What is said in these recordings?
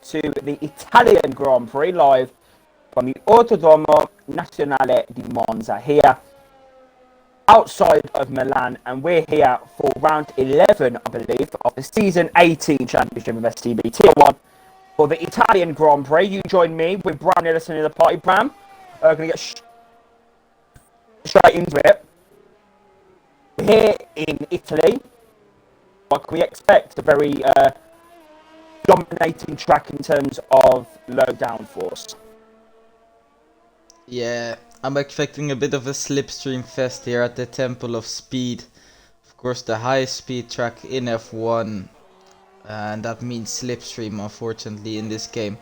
to the Italian Grand Prix live from the Autodromo Nazionale di Monza here outside of Milan, and we're here for round 11, I believe, of the season 18 championship of STB Tier 1 for the Italian Grand Prix. You join me with Bram Ellison in the party. Bram, going to get straight into it. Here in Italy, what can we expect? A very dominating track in terms of low downforce. Yeah, I'm expecting a bit of a slipstream fest here at the Temple of Speed. Of course, the highest speed track in F1, and that means slipstream, unfortunately, in this game.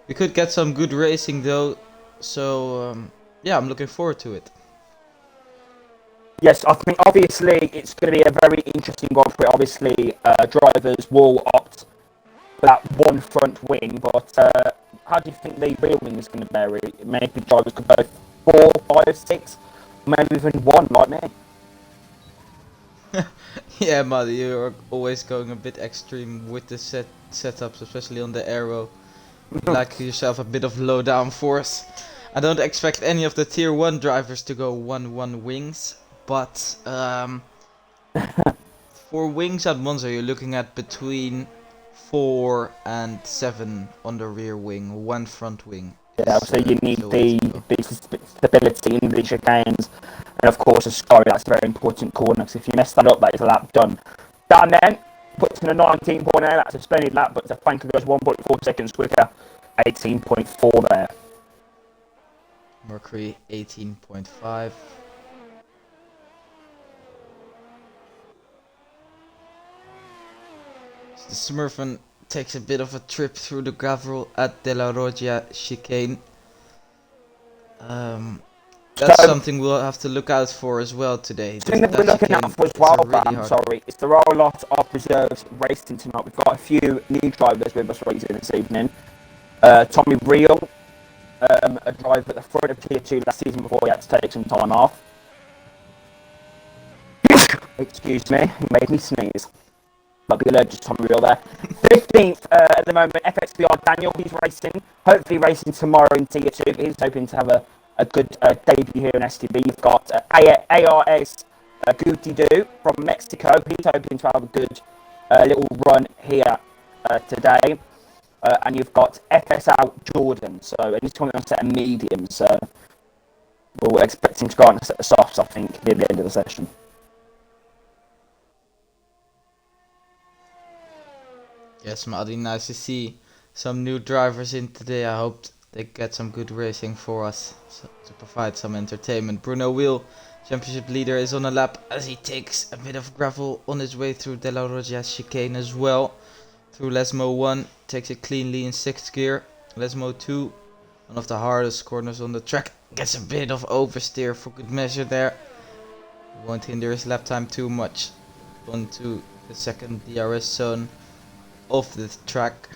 We could get some good racing though, so yeah, I'm looking forward to it. Yes, I think obviously it's going to be a very interesting Grand Prix. Obviously, drivers will opt for that one front wing, but how do you think the rear wing is going to vary? Maybe drivers could go 4, 5, 6, maybe even 1 like me. Yeah, Muddy, you're always going a bit extreme with the setups, especially on the aero. You like yourself a bit of low downforce. I don't expect any of the tier 1 drivers to go 1-1 wings, but for wings at Monza you're looking at between 4 and 7 on the rear wing, 1 front wing. Yeah, so you need the stability in the chicanes, and of course, Ascari, that's a very important corner, because if you mess that up, that is a lap done. Down then, puts in a 19.8, that's a splendid lap, but the flanker goes 1.4 seconds quicker, 18.4 there. Mercury 18.5. So the Smurfen takes a bit of a trip through the gravel at De La Roggia chicane. That's something we'll have to look out for as well today. Something that we're looking out for as well, is there are a lot of reserves racing tonight. We've got a few new drivers with us racing this evening. Tommy Real, a driver at the front of Tier 2 last season before he had to take some time off. Excuse me, he made me sneeze. Might be allergic to Tommy Real there. 15th at the moment, FXBR Daniel, he's racing. Hopefully racing tomorrow in Tier 2. He's hoping to have a good debut here in STB. You've got ARS Gutidu from Mexico. He's hoping to have a good little run here today. And you've got FSL Jordan, so he's coming on a set of mediums. So we'll expect him to go on a set of softs, I think, near the end of the session. Yes, Maddie, nice to see some new drivers in today. I hope they get some good racing for us to provide some entertainment. Bruno Wheel, championship leader, is on a lap as he takes a bit of gravel on his way through De La Roggia chicane as well. Through Lesmo 1, takes it cleanly in 6th gear. Lesmo 2, one of the hardest corners on the track, gets a bit of oversteer for good measure there. Won't hinder his lap time too much. On to the second DRS zone of the track.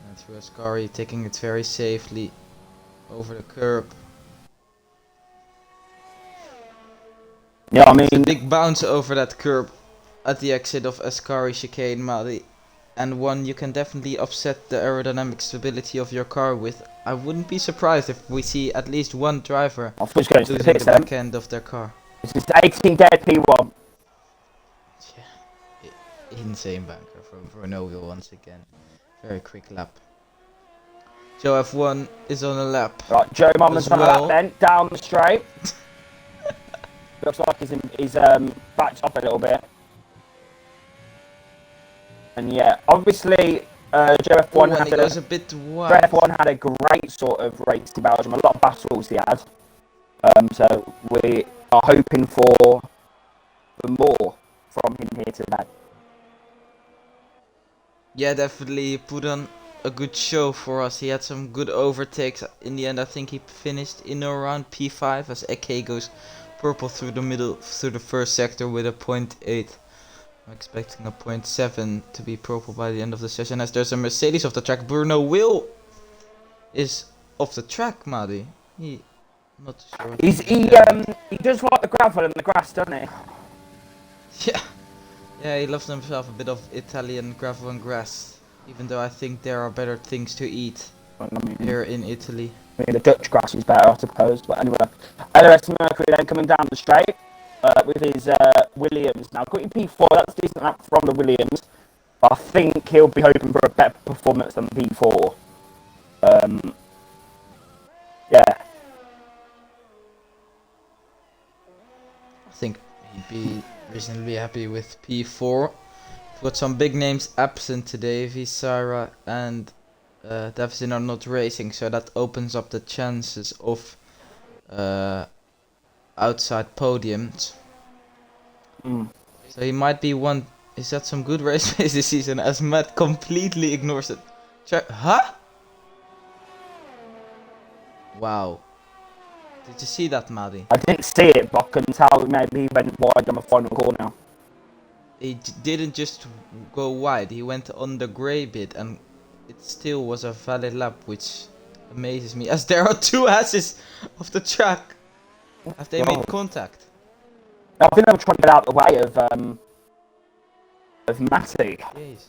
And through Ascari, taking it very safely over the curb. Yeah, I mean, a big bounce over that curb at the exit of Ascari chicane, Mali, and one you can definitely offset the aerodynamic stability of your car with. I wouldn't be surprised if we see at least one driver losing the back end of their car. This is 18 dead P1. Yeah, insane banker from Vernoville once again. Very quick lap. Joe F1 is on a lap. Right, Joe Mumman's on a lap then, down the straight. Looks like he's backed off a little bit. And yeah, obviously, Joe F1 had a great sort of race in Belgium. A lot of battles he had. So we are hoping for more from him here today. Yeah, definitely he put on a good show for us. He had some good overtakes. In the end, I think he finished in or around P5 as Eke goes purple through the middle, through the first sector with a 0.8. I'm expecting a 0.7 to be purple by the end of the session, as there's a Mercedes off the track. Bruno Will is off the track, Madi. I'm not too sure. He does like the gravel and the grass, doesn't he? Yeah, he loves himself a bit of Italian gravel and grass. Even though I think there are better things to eat I mean, here in Italy. the Dutch grass is better, I suppose. But anyway, LS Mercury then coming down the straight with his Williams. Now, got your P4, that's a decent lap from the Williams. But I think he'll be hoping for a better performance than P4. Yeah. I think he'd be reasonably happy with P4. We've got some big names absent today. Visara and Davison are not racing, so that opens up the chances of outside podiums. So he might be one. Is that some good race pace this season? As Matt completely ignores it. Huh? Wow. Did you see that, Maddie? I didn't see it, but I can tell maybe he went wide on the final corner. He didn't just go wide, he went on the grey bit, and it still was a valid lap, which amazes me, as there are two asses of the track. Have they made contact? I think they were trying to get out of the way of Matty. Jeez.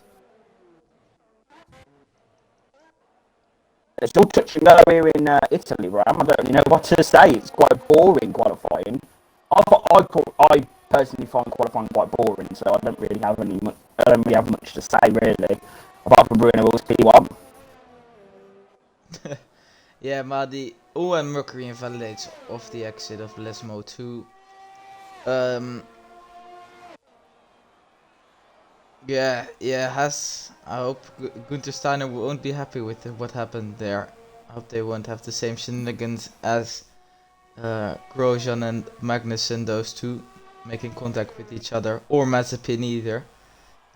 It's still touch and go here in Italy, right? I don't really know what to say. It's quite boring qualifying. I personally find qualifying quite boring, so I don't really have much to say really, apart from Bruno Will's P1. Yeah, Maddie. Oh, and Mercury invalidates off the exit of Lesmo 2. Yeah, Haas. I hope Gunther Steiner won't be happy with what happened there. I hope they won't have the same shenanigans as Grosjean and Magnussen, those two, making contact with each other, or Mazepin either.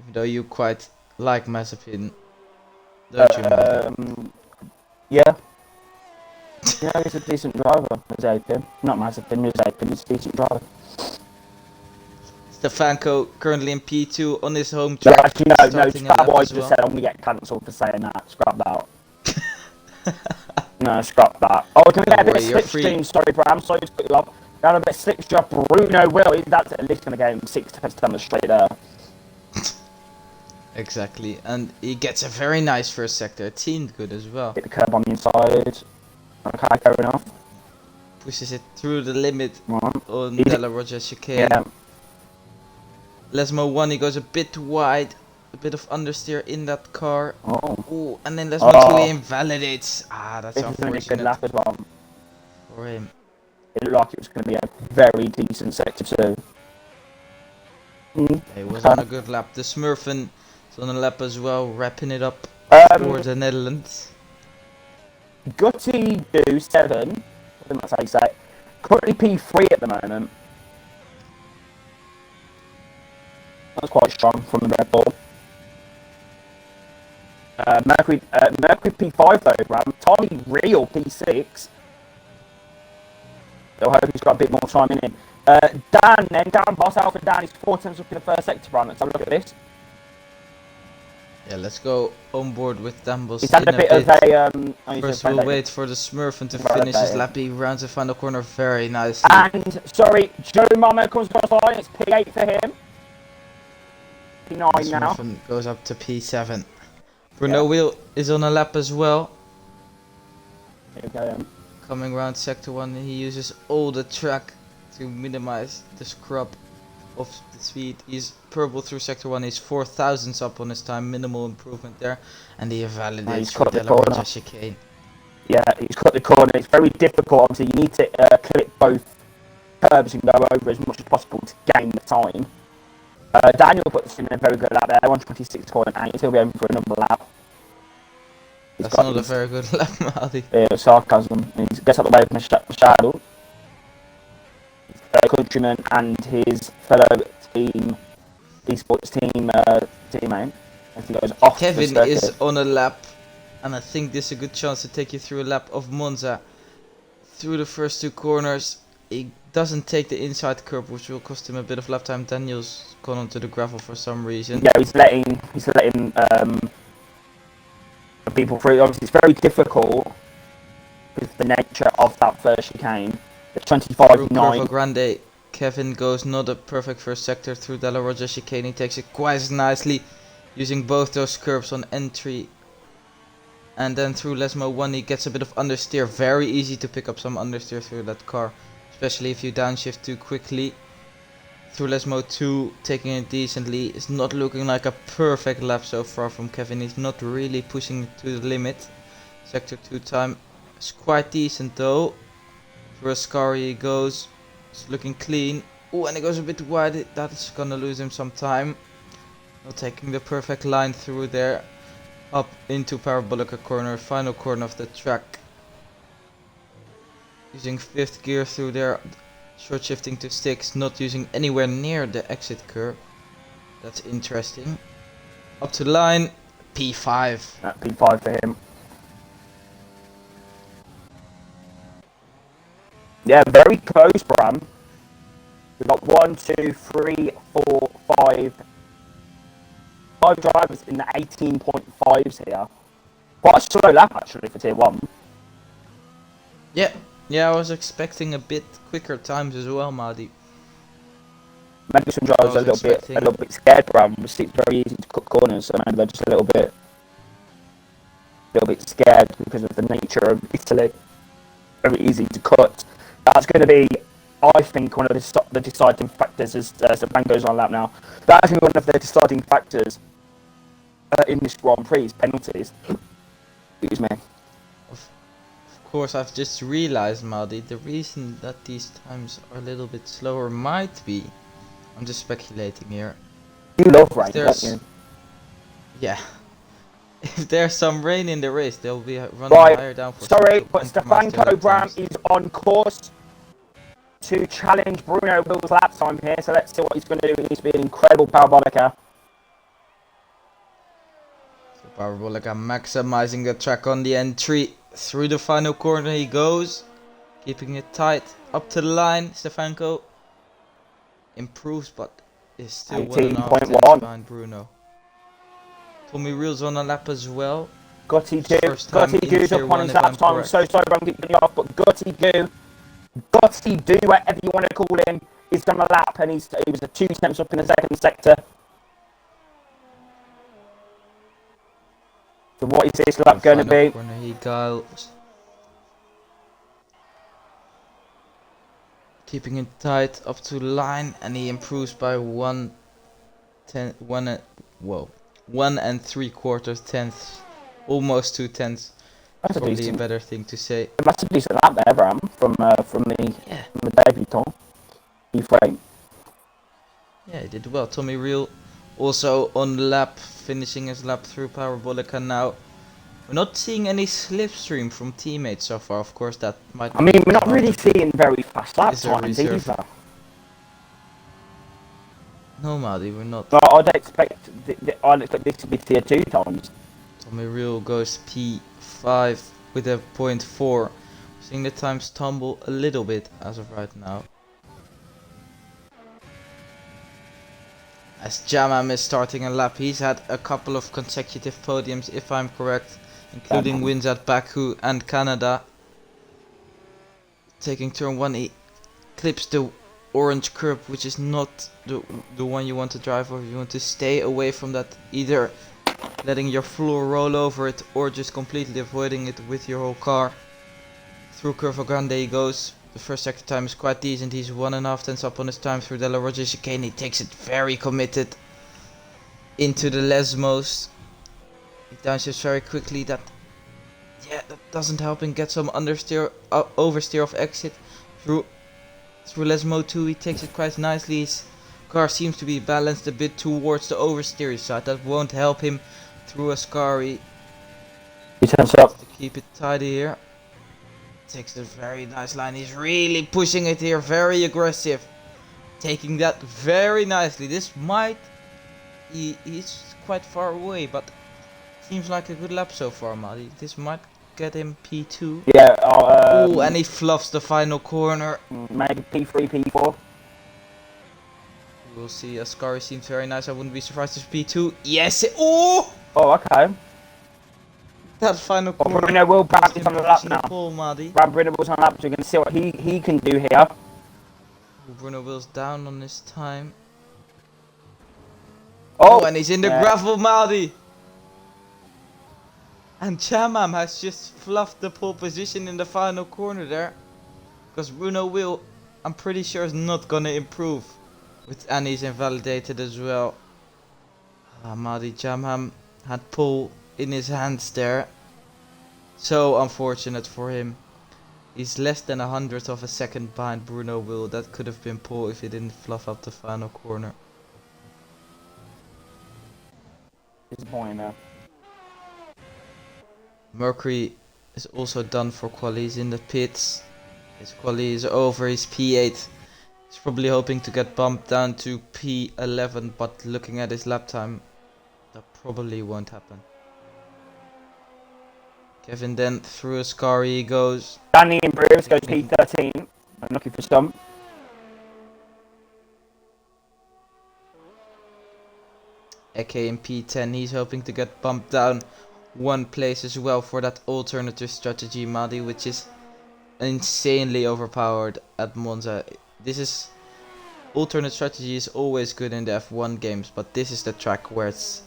Even though you quite like Mazepin, don't you? Yeah. Yeah, he's a decent driver, Mazepin. Not Mazepin, Mazepin, he's a decent driver. Stefanko currently in P2 on his home Yeah, track. actually, no, scrap what I just said. I'm going to get cancelled for saying that. Scrap that. No, scrap that. Oh, can we get a bit of slipstream? Sorry, Bram, sorry to cut you off. Got a bit of slipstream. Bruno Will, that's at least going to get him 6 tenths down the straight there. Exactly, and he gets a very nice first sector. It seemed good as well. Hit the curb on the inside. Okay, fair enough. Pushes it through the limit on Easy. Della Roja chicane. Yeah. Lesmo 1, he goes a bit wide. A bit of understeer in that car. Oh. Ooh, and then Lesmo 2 invalidates. Ah, that's This is going to be a good unfortunate lap as well. for him. It looked like it was going to be a very decent sector too. He was on a good lap. The Smurfen is on a lap as well, wrapping it up for the Netherlands. Gutty do 7. I think that's how you say it. Currently P3 at the moment. That's quite strong from the Red Bull. Mercury P5 though, Graham. Tommy Real P6. I hope he's got a bit more time in him. Dan Boss Alpha Dan is 4 tenths up in the first sector, Brian. Let's have a look at this. Yeah, let's go on board with Dambos. He's had a bit of a... First we'll wait for the Smurfen to finish his lap. He rounds the final corner very nicely. And, sorry, Joe Mama comes across the line. It's P8 for him. P9 now. Smurfen goes up to P7. Bruno Wheel is on a lap as well. Here we go. Coming round sector 1, he uses all the track to minimize the scrub of the speed. He's purple through sector 1, he's 4 thousandths up on his time, minimal improvement there. And he validates for Della Roja chicane. Yeah, he's cut the corner. It's very difficult. Obviously, you need to clip both curbs and go over as much as possible to gain the time. Daniel puts in a very good lap there, 126.8. He'll be over for another lap. That's not a very good lap, Maddie. Yeah, sarcasm. He gets out the way from the shadow. His countryman and his fellow team, esports teammate. As he goes off Kevin is on a lap, and I think this is a good chance to take you through a lap of Monza. Through the first 2 corners, he doesn't take the inside curb, which will cost him a bit of lap time. Daniel's gone onto the gravel for some reason. Yeah, he's letting people through. Obviously, it's very difficult with the nature of that first chicane. The 25.9. Grande, Kevin goes not a perfect first sector through Della Roja chicane. He takes it quite nicely. using both those curbs on entry. And then through Lesmo 1 he gets a bit of understeer. Very easy to pick up some understeer through that car, especially if you downshift too quickly. Through Lesmo 2, taking it decently. It's not looking like a perfect lap so far from Kevin. He's not really pushing it to the limit. Sector 2 time is quite decent though. Through Ascari he goes. It's looking clean. Oh, and he goes a bit wide. That's gonna lose him some time. Not taking the perfect line through there. Up into Parabolica corner, final corner of the track. Using 5th gear through there. Short shifting to 6, not using anywhere near the exit curve. That's interesting. Up to line, P5. P5 for him. Yeah, very close, Bram. We've got 1, 2, 3, 4, 5. 5 drivers in the 18.5s here. Quite a slow lap actually for tier 1. Yeah, I was expecting a bit quicker times as well, Madi. Maybe some drivers are a little bit scared, Bram. It's very easy to cut corners, so maybe they're just a little bit scared because of the nature of Italy. Very easy to cut. That's going to be, I think, one of the deciding factors as the ban goes on lap now. That's one of the deciding factors in this Grand Prix is penalties. Excuse me. Of course, I've just realized, Madi, the reason that these times are a little bit slower might be, I'm just speculating here. You love rain, don't you? Yeah. If there's some rain in the race, they'll be running higher down for sorry, but Stefanko Bram is on course to challenge Bruno Will's lap time here, so let's see what he's going to do. It needs to be an incredible Parabolica. So Parabolica maximizing the track on the entry. Through the final corner he goes, keeping it tight, up to the line. Stefanko improves, but is still 1.5 behind Bruno. Tommy Reels on a lap as well. Gotti Goo's up on his lap time. I'm so sorry, I'm keeping you off, but Gotti Goo, whatever you want to call him, is on a lap, and he was 2 steps up in the second sector. So what is this lap going to be? Corner he goes. Keeping it tight up to line, and he improves by 1 3/4 tenths, almost 2 tenths. That's probably a better thing to say. That's a decent lap there, Bram, from the debutant. E-frame. Yeah, he did well. Tommy Reel also on the lap, finishing his lap through Parabolica now. We're not seeing any slipstream from teammates so far. Of course, that might. I mean, we're not really seeing very fast lap times either. No, Madi, we're not. But I'd expect this to be tier 2 times. Tommy Reel goes P5 with a 0.4. Seeing the times tumble a little bit as of right now. As Jamam is starting a lap, he's had a couple of consecutive podiums, if I'm correct, including wins at Baku and Canada. Taking turn 1, he clips the orange curb, which is not the one you want to drive over. You want to stay away from that, either letting your floor roll over it or just completely avoiding it with your whole car. Through Curva Grande he goes. The first sector time is quite decent. He's 1.5 tenths up on his time through Della Roggia chicane. He takes it very committed into the Lesmos. He downshifts very quickly. That doesn't help him get some understeer, oversteer off exit. Through Lesmo 2 he takes it quite nicely. His car seems to be balanced a bit towards the oversteer side. That won't help him through Ascari. He turns up to keep it tidy here. Takes a very nice line. He's really pushing it here, very aggressive, taking that very nicely. This might, he's quite far away, but seems like a good lap so far, Madi. This might get him P2. Yeah. Oh, and he fluffs the final corner. Maybe P3, P4. We'll see. Ascari seems very nice. I wouldn't be surprised if P2. Yes. Oh, okay. That final corner. Bruno will practice on the lap now. Bruno Will's on the lap, so you can see what he can do here. Bruno Will's down on his time. Oh, and he's in the yeah. gravel, Maldi. And Chamam has just fluffed the pole position in the final corner there. Because Bruno Will, I'm pretty sure, is not gonna improve. With Annie's invalidated as well. Maldi Chamam had pole in his hands there. So unfortunate for him. He's less than 100th of a second behind Bruno Will. That could have been pole if he didn't fluff up the final corner. Disappointing there. Mercury is also done for quali. He's in the pits. His quali is over. He's P8. He's probably hoping to get bumped down to P11, but looking at his lap time, that probably won't happen. Kevin Dent through a Scary he goes. Danny improves, goes P13. I'm looking for stump. Eke in P10, he's hoping to get bumped down one place as well for that alternative strategy, Madi, which is insanely overpowered at Monza. This is alternate strategy is always good in the F1 games, but this is the track where it's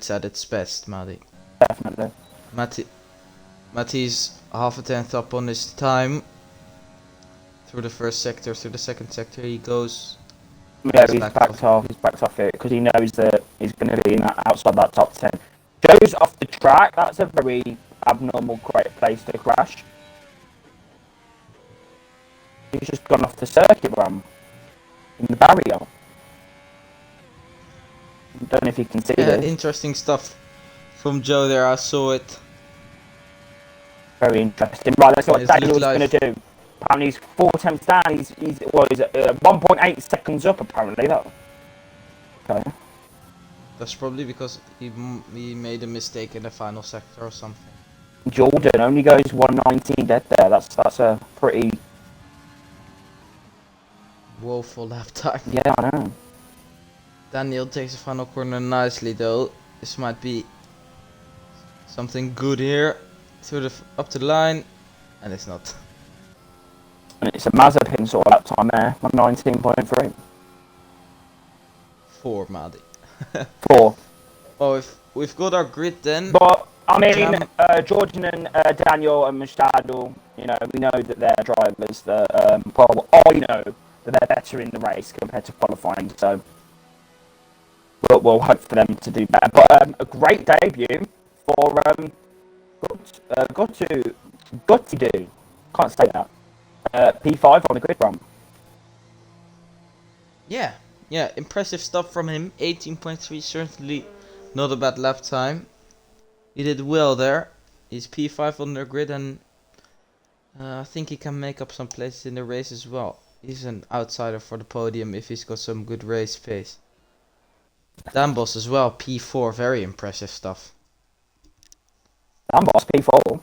at its best, Madi. Definitely. Matty's half a tenth up on his time through the first sector. Through the second sector he goes. Yeah, he's backed off. He's backed off it because he knows that he's going to be outside that top 10. Goes off the track. That's a very abnormal, great place to crash. He's just gone off the circuit ramp in the barrier. I don't know if you can see this. Interesting stuff from Joe there. I saw it. Very interesting. Right, let's see what Daniel's going to do. Apparently he's 4 attempts down. He's 1.8 seconds up apparently though. Okay. That's probably because he made a mistake in the final sector or something. Jordan only goes 119 dead there. That's a pretty woeful lap time. Yeah, I know. Daniel takes the final corner nicely though. This might be something good here. Up to the line, and it's not. And it's a Mazepin sort of lap time there, 19.3. 4, Madi. 4. Oh, we've got our grid then. But I mean, Jordan and Daniel and Machado, you know, we know that they're drivers that I know that they're better in the race compared to qualifying. So we'll hope for them to do better. But a great debut for Gotti. Can't say that. P5 on the grid run. Yeah, impressive stuff from him. 18.3, certainly not a bad lap time. He did well there. He's P5 on the grid, and I think he can make up some places in the race as well. He's an outsider for the podium if he's got some good race pace. Dambos as well, P4, very impressive stuff. Dambos, P4.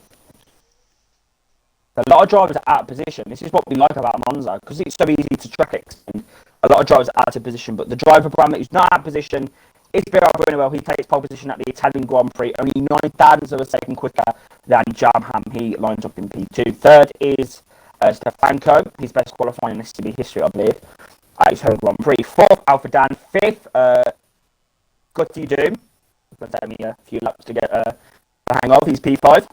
A lot of drivers are out of position. This is what we like about Monza, because it's so easy to track extend. A lot of drivers are out of position, but the driver parameter who's not out of position is Bruno. He takes pole position at the Italian Grand Prix, only 9,000 of a second quicker than Jarham. He lines up in P2. Third is Stefanko, his best qualifying in STB history, I believe, at his home Grand Prix. Fourth, Alpha Dan. Fifth, Gotti Doom. It's going to take me a few laps to get the hang of. He's P5.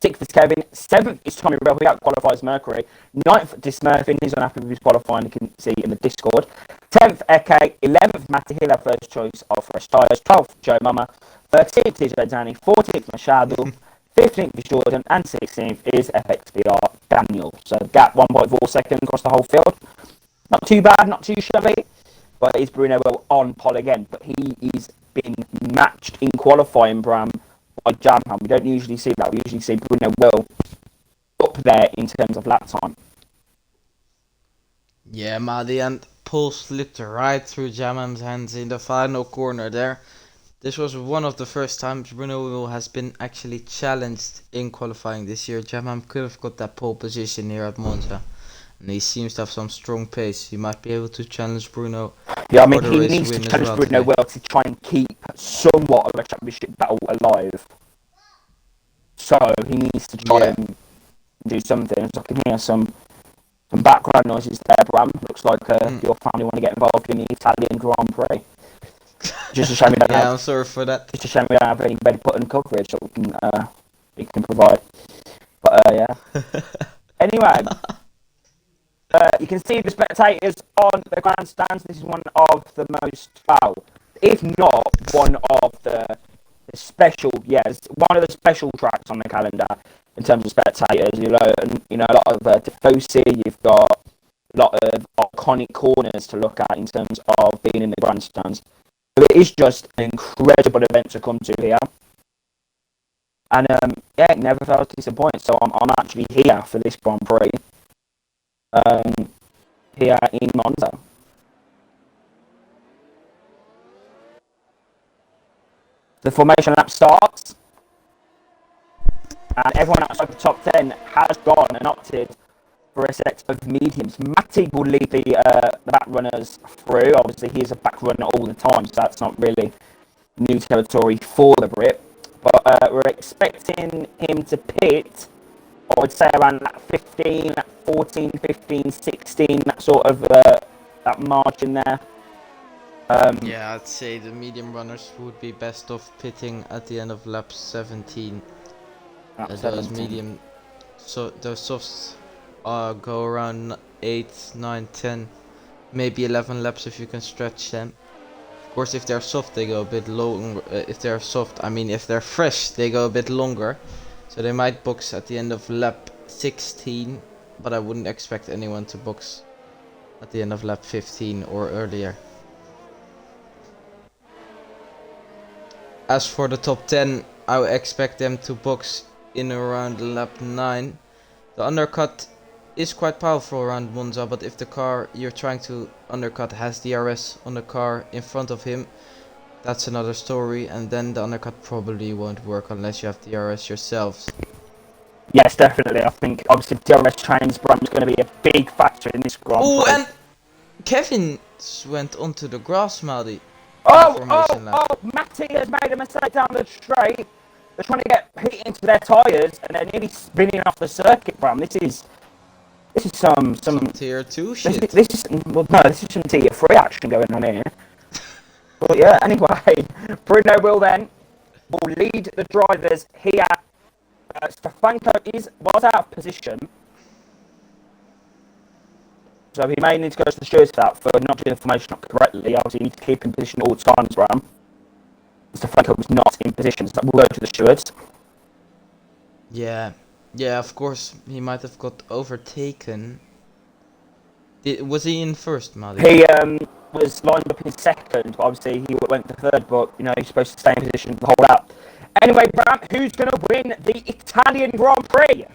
Sixth is Kevin. Seventh is Tommy Rebel. He out-qualifies Mercury. Ninth, Dismurfin. He's unhappy with his qualifying. You can see in the Discord. 10th, Eke. 11th, Matty Hill, first choice of fresh tyres. 12th, Joe Mama. 13th, TJ Danny. 14th, Machado. 15th is Jordan. And 16th is FXBR Daniel. So gap 1.4 seconds across the whole field. Not too bad, not too shabby. But it's Bruno Will on pole again. But he is been matched in qualifying, Bram, by Jarham. We don't usually see that. We usually see Bruno Will up there in terms of lap time. Yeah, Madi, and pole slipped right through Jarham's hands in the final corner there. This was one of the first times Bruno Will has been actually challenged in qualifying this year. Jarham could have got that pole position here at Monza. And he seems to have some strong pace. He might be able to challenge Bruno. Yeah, I mean, he needs to challenge Bruno Will to try and keep somewhat of a championship battle alive. So he needs to try and do something. So I can hear some background noises there, Bram. Looks like your family want to get involved in the Italian Grand Prix. Just a shame we don't Yeah, have. I'm sorry for that. Just a shame we don't have any better putting coverage that we can provide. But yeah. Anyway, you can see the spectators on the grandstands. This is one of the most, well, if not one of the special, yes, one of the special tracks on the calendar in terms of spectators. You know, a lot of Tifosi. You've got a lot of iconic corners to look at in terms of being in the grandstands. So it is just an incredible event to come to here. And yeah, it never fails to disappoint. So I'm actually here for this Grand Prix. Here in Monza. The formation lap starts, and everyone outside the top 10 has gone and opted for a set of mediums. Matty will lead the back runners through. Obviously, he is a back runner all the time, so that's not really new territory for the Brit. But we're expecting him to pit, I would say around that 15, 14, 15, 16, that sort of that margin there. Yeah, I'd say the medium runners would be best off pitting at the end of lap 17. Those medium, so those softs go around 8, 9, 10, maybe 11 laps if you can stretch them. Of course, if they're soft, they go a bit longer. If they're soft, I mean, if they're fresh, they go a bit longer. So they might box at the end of lap 16, but I wouldn't expect anyone to box at the end of lap 15 or earlier. As for the top 10, I would expect them to box in around lap 9. The undercut is quite powerful around Monza, but if the car you're trying to undercut has DRS on the car in front of him, that's another story, and then the undercut probably won't work unless you have DRS yourselves. Yes, definitely. I think obviously DRS Transbram is going to be a big factor in this Grand Prix. Oh, and Kevin went onto the grass, Maldi. Matty has made a mistake down the straight. They're trying to get heat into their tyres, and they're nearly spinning off the circuit, Bram. This is some tier 2 shit. This is some tier 3 action going on here. But yeah, anyway, Bruno will lead the drivers here. Stefanko was out of position, so he may need to go to the stewards for that, for not doing the formation up correctly. Obviously, you need to keep in position all the times, Ram. Stefanko was not in position, so we'll go to the stewards. Yeah, of course, he might have got overtaken. Was he in first, Mali? He was lined up in second, but obviously he went to third, but you know, he's supposed to stay in position the whole lap. Anyway, Bram, who's going to win the Italian Grand Prix?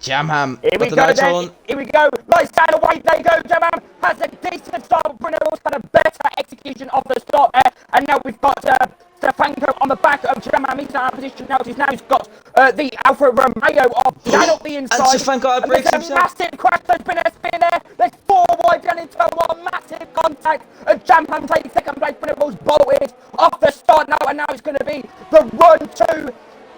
Jamham. Here we go then. Here we go. Lights down away. There you go. Jamham has a decent start. Bruno had a better execution of the start there. And now we've got Stefanko on the back of Jamham. He's out of position now. He's got the Alfa Romeo down up the inside. And Stefanko outbreaks himself. Massive crash. There's been a spin there. There's 4 wide down into one. Massive contact. Jamham takes second place. Bruno was bolted off the start now. And now it's going to be the run to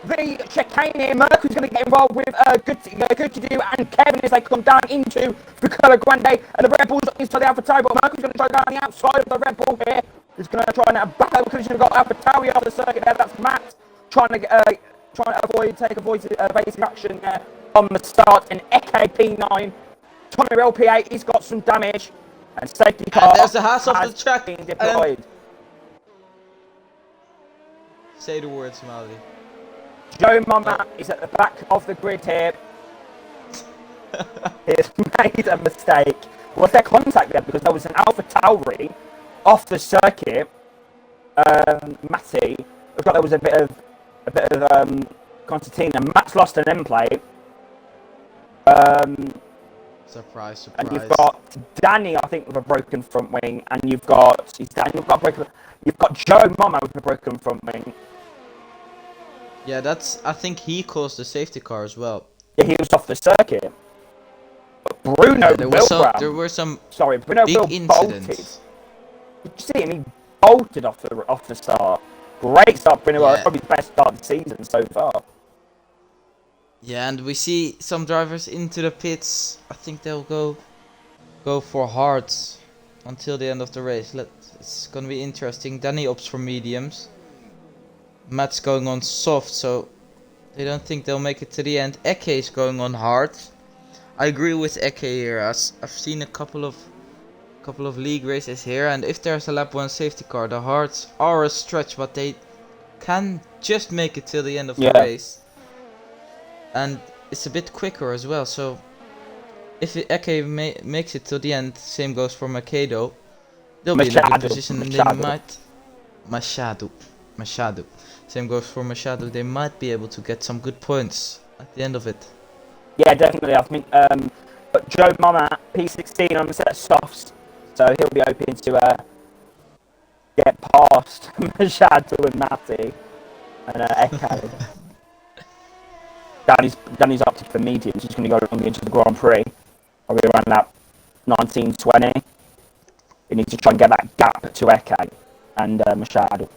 the chicane here. Mercury's going to get involved with good to do and Kevin as they come down into Buccola Grande, and the Red Bull's up into the AlphaTauri, but Mercury's going to try to go on the outside of the Red Bull here. He's going to try and back over because he's got AlphaTauri off the circuit there. That's Matt trying to avoid evasive action there on the start. And EKP9, Tommy LP8, he's got some damage, and safety car. And there's the Haas off the track. Been deployed. Say the words, Mali. Joe Mama is at the back of the grid here. He's made a mistake. Was there contact there? Because there was an Alpha Tauri off the circuit. Matty, looked like there was a bit of Constantina. Matt's lost an end plate. Surprise. And you've got Danny, I think, with a broken front wing, and you've got Joe Mama with a broken front wing. Yeah, I think he caused the safety car as well. Yeah, he was off the circuit. But Bruno there were some Bruno big incidents. Bolted. Did you see him? He bolted off the start. Great start, Bruno. Yeah. Probably the best start of the season so far. Yeah, and we see some drivers into the pits. I think they'll go for hards until the end of the race. Let's It's gonna be interesting. Danny opts for mediums. Matt's going on soft, so they don't think they'll make it to the end. Eke is going on hard. I agree with Eke here, as I've seen a couple of league races here, and if there's a lap 1 safety car, the hards are a stretch, but they can just make it till the end of the race. And it's a bit quicker as well, so if Eke makes it till the end, same goes for Makedo, they'll be in a good position and they might... Machado. Same goes for Machado, they might be able to get some good points at the end of it. Yeah, definitely. I think but Joe Mama, P16 on the set of softs, so he'll be hoping to get past Machado and Matty and Eke. Danny's opted for mediums. He's going to go along into the Grand Prix. Probably around that 19-20. He needs to try and get that gap to Eke and Machado.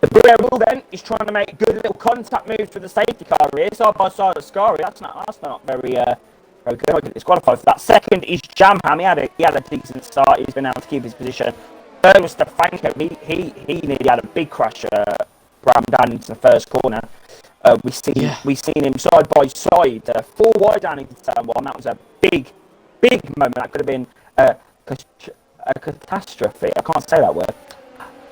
The Brio Rule then is trying to make good little contact moves with the safety car here, side by side of Scari. That's not very good. I'll get disqualified for that. Second is Jamham. He had a decent start. He's been able to keep his position. Third was Stefanko. He nearly had a big crash. Ram down into the first corner. We've seen him side by side, 4 wide down into turn 1. That was a big moment. That could have been a catastrophe. I can't say that word.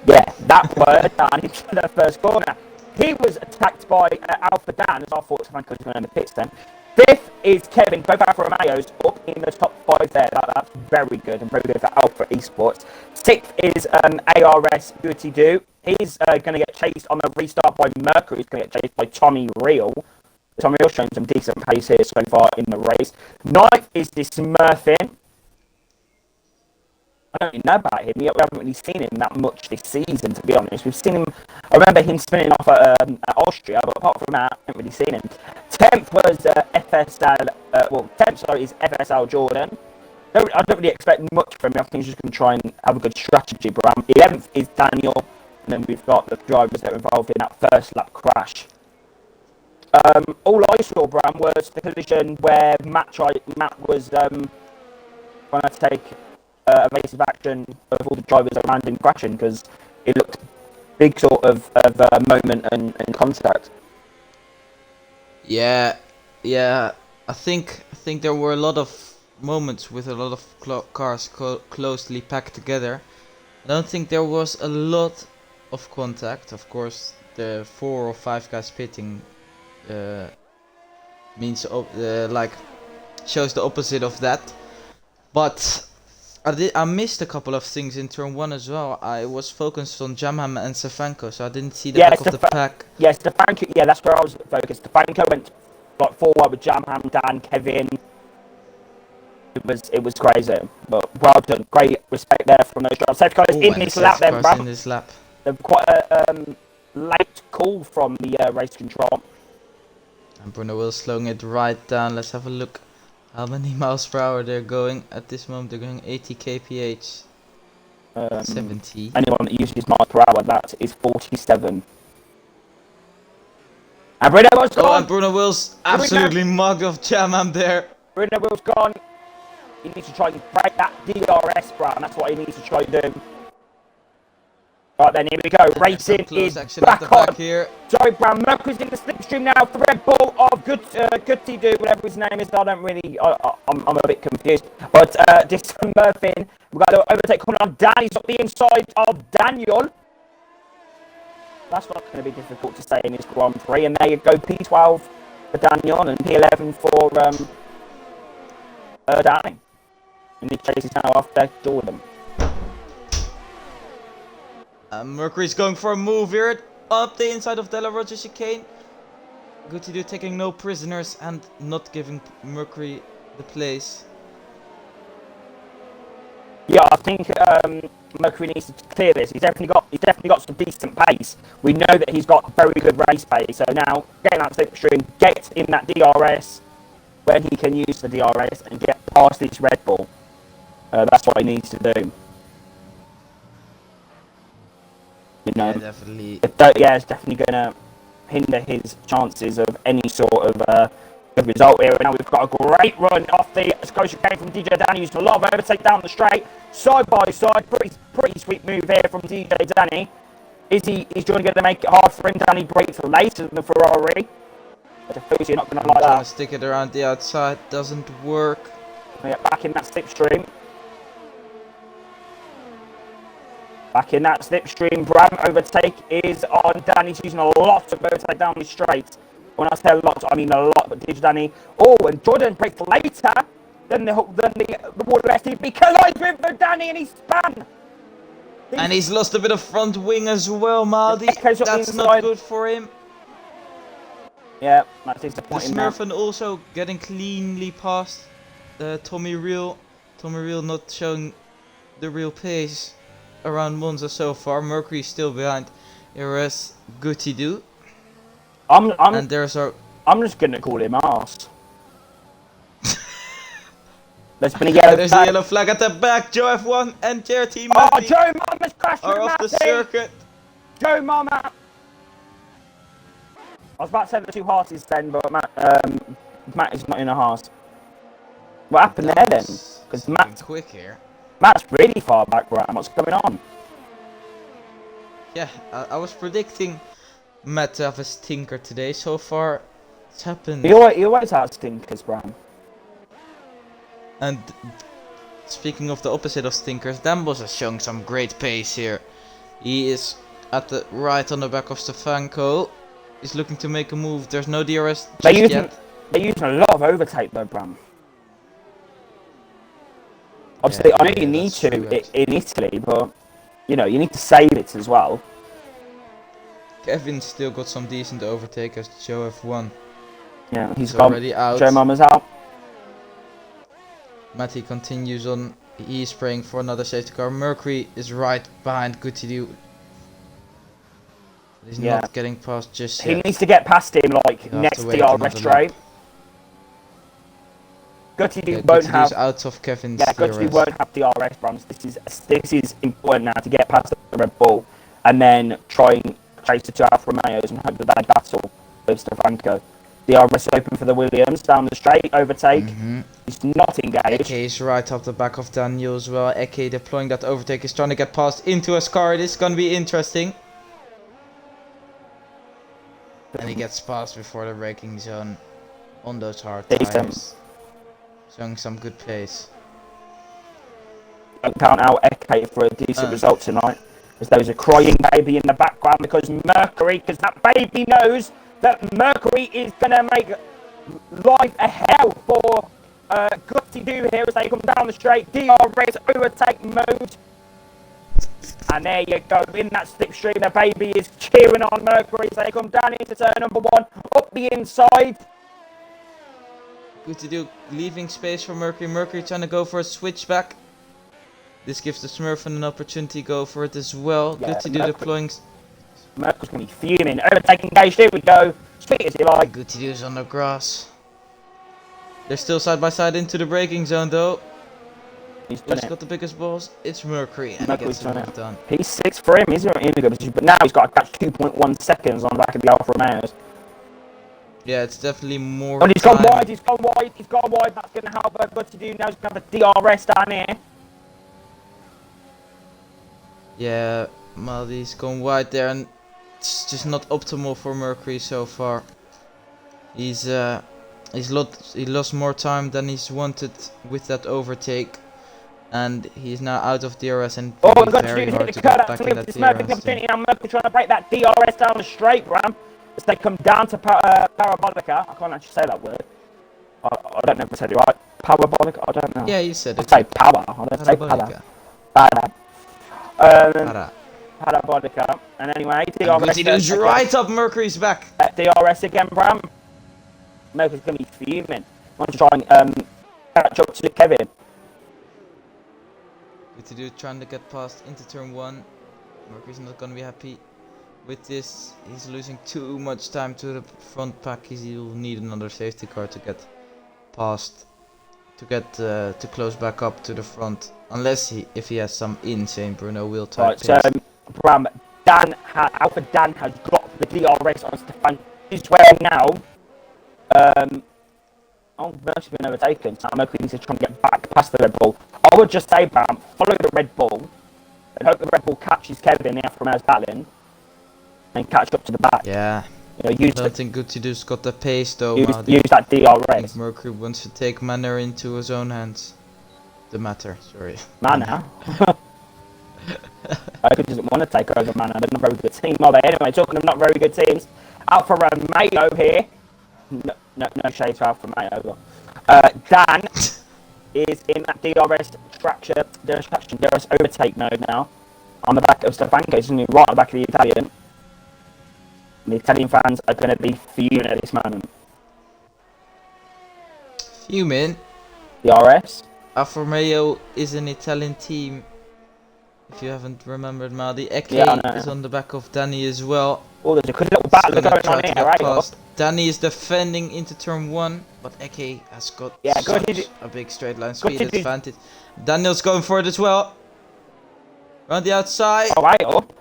Yeah, that word down into the first corner. He was attacked by Alpha Dan, as I thought Stefanko was going to the pits then. 5th is Kevin, both Alpha Romeos up in the top 5 there. That's very good and very good for Alpha Esports. 6th is ARS Goody Do. He's going to get chased on the restart by Mercury. He's going to get chased by Tommy Real. Tommy Real showing some decent pace here so far in the race. 9th is this Murphin. I don't really know about him. We haven't really seen him that much this season, to be honest. We've seen him. I remember him spinning off at Austria, but apart from that, I haven't really seen him. 10th was FSL. 10th is FSL Jordan. I don't really expect much from him. I think he's just going to try and have a good strategy. But 11th is Daniel, and then we've got the drivers that are involved in that first lap crash. All I saw, Bram, was the collision where Matt was trying to take evasive action of all the drivers around him crashing, because it looked big sort of moment and contact. Yeah. I think there were a lot of moments with a lot of cars closely packed together. I don't think there was a lot of contact. Of course, the 4 or 5 guys pitting means shows the opposite of that. But I missed a couple of things in turn 1 as well. I was focused on Jamham and Stefanko, so I didn't see the back of the pack. Yeah, Stefanko. Yeah, that's where I was focused. Stefanko went like forward with Jamham, Dan, Kevin. It was crazy, but well done. Great respect there from those drivers. Safety cars in this lap, then, Brad. In this lap. Quite a late call from the race control. And Bruno Will slowing it right down. Let's have a look. How many miles per hour they're going at this moment? They're going 80 kph. 70. Anyone that uses miles per hour, that is 47. And Bruno Will's gone. Oh, and Bruno Will's absolutely mugged off Jamham there. Bruno Will's gone. He needs to try and break that DRS, Bram. That's what he needs to try and do. Right then, here we go. Racing is back on. Here. Sorry, Bram. Mercury's in the slipstream now for Red Bull. Oh, Goody Do, whatever his name is. I don't really. I'm a bit confused. But this Murphy, we've got to overtake coming on. Danny's up the inside of Daniel. That's not going to be difficult to say in this Grand Prix. And there you go, P12 for Daniel and P11 for Danny. And the chase is now after Jordan. Mercury's going for a move here up the inside of Della Roger chicane. Goody Do taking no prisoners and not giving Mercury the place. Yeah, I think Mercury needs to clear this. He's definitely got some decent pace. We know that he's got very good race pace. So now get in that slipstream, get in that DRS when he can use the DRS and get past this Red Bull. That's what he needs to do. You know, yeah, definitely. It's definitely going to hinder his chances of any sort of Good result here, and now we've got a great run off the Scotia K from DJ Danny, used a lot of overtake down the straight, side by side. Pretty sweet move here from DJ Danny. Is Jordan going to make it hard for him? Danny breaks later than the Ferrari. But I feel you're not going to like that. Trying to stick it around the outside, doesn't work. Yeah, back in that slipstream. Back in that slipstream, Bram overtake is on Danny. He's using a lot of overtake down the straight. When I say a lot, I mean a lot. But DJ Danny, oh, and Jordan breaks later than the Water STB collides with the Danny, and he spun. And he's lost a bit of front wing as well, Maldi. That's not good for him. Yeah, that's The disappointing. Smurfen also getting cleanly past Tommy Real. Tommy Real not showing the real pace around Monza so far. Mercury still behind. Here's Goody Do. And there's our. I'm just gonna call him arse. There's been a yellow There's flag. a yellow flag at the back. Joe F1 and JRT Oh, Joe Mama's crashed with are off the Matty. circuit. Joe Mama. I was about to say the two horses then, but Matt is not in a horse. What happened there then? Because Matt's quick here. Matt's really far back, right? What's going on? Yeah, I was predicting Matt to have a stinker today. So far, it's happened. He always has stinkers, Bram. And speaking of the opposite of stinkers, Dambos has shown some great pace here. He is at the right on the back of Stefanko. He's looking to make a move. There's no DRS just yet. They're using a lot of overtake though, Bram. Obviously, I know you need to in Italy, but you know you need to save it as well. Kevin's still got some decent overtake as Joe F1. Yeah, he's already out. Joe Mama's out. Matty continues on. He's praying for another safety car. Mercury is right behind Goody. He's not getting past just yet. He needs to get past him like next DRS straight. Goody won't have out of Kevin's Goody won't have DRS, Brams. This is important now to get past the Red Bull and then try and chase the two Alfa Romeos and hope that they battle with Stefanko. DRS open for the Williams down the straight, overtake. He's not engaged. Eke is right up the back of Daniel as well. Eke deploying that overtake is trying to get past into a car. This is going to be interesting. And he gets past before the braking zone on those hard tires. Showing some good pace. Don't count out Eke for a decent result tonight. As there's a crying baby in the background because that baby knows that Mercury is going to make life a hell for Goody Do here as they come down the straight. DRS overtake mode. And there you go, in that slipstream, the baby is cheering on Mercury as they come down into turn number 1, up the inside. Goody Do leaving space for Mercury. Mercury trying to go for a switchback. This gives the Smurfen an opportunity to go for it as well. Goody Do deploying. Mercury's going to be fuming. Overtake engaged, here we go. Sweet as you like. Goody Do's on the grass. They're still side by side into the braking zone though. Who's got the biggest balls? It's Mercury, and he gets the move done. P6 for him, he's in a good position, but now he's got to catch 2.1 seconds on the back of the Alfa Romeos. Yeah, it's definitely more. And he's gone wide, he's gone wide, that's going to help Goody Do now. He's going to have a DRS down here. Yeah, Maldi's gone wide there, and it's just not optimal for Mercury so far. He lost more time than he's wanted with that overtake. And he's now out of DRS and very hard to get back in that DRS. Now Mercury trying to break that DRS down the straight, Bram. As they come down to Parabolica. I can't actually say that word. I don't know if I said it right. Parabolica? I don't know. Yeah, you said it. I say power. I don't say Parabolica. And anyway, DRS. He's right up Mercury's back. DRS again, Bram. Mercury's going to be fuming. I want to try and catch up to Kevin. Goody Do trying to get past into turn 1. Mercury's not going to be happy with this. He's losing too much time to the front pack. He'll need another safety car to get past, to close back up to the front, unless if he has some insane Bruno wheel type. Right, so Bram, Alpha Dan has got the DRS on Stefan. He's wearing now Oh, Mercy's been overtaken, so Mercury needs to try and get back past the Red Bull. I would just say, Bram, follow the Red Bull, and hope the Red Bull catches Kevin in the Alfa Romeo's battling, and catch up to the back. Yeah. You know, I don't think Good to Do's got the pace though. use that I think DRS. Mercury wants to take Manor into his own hands. The matter, sorry. Manor? Mercury doesn't want to take over Manor. They're not a very good team, are they? Anyway, talking of not very good teams, Alfa Romeo here. No shade to Alfa Romeo. Dan is in that DRS overtake mode now. On the back of Stefanko, isn't he? Right on the back of the Italian. And the Italian fans are going to be fuming at this moment. Fuming? DRS? Alfa Romeo is an Italian team. If you haven't remembered, Madi. Eke is on the back of Danny as well. Oh, there's a good little battle going on here, right? Danny is defending into turn 1, but Eke has got a big straight line speed advantage. Daniel's going for it as well. Around the outside. Alright, up.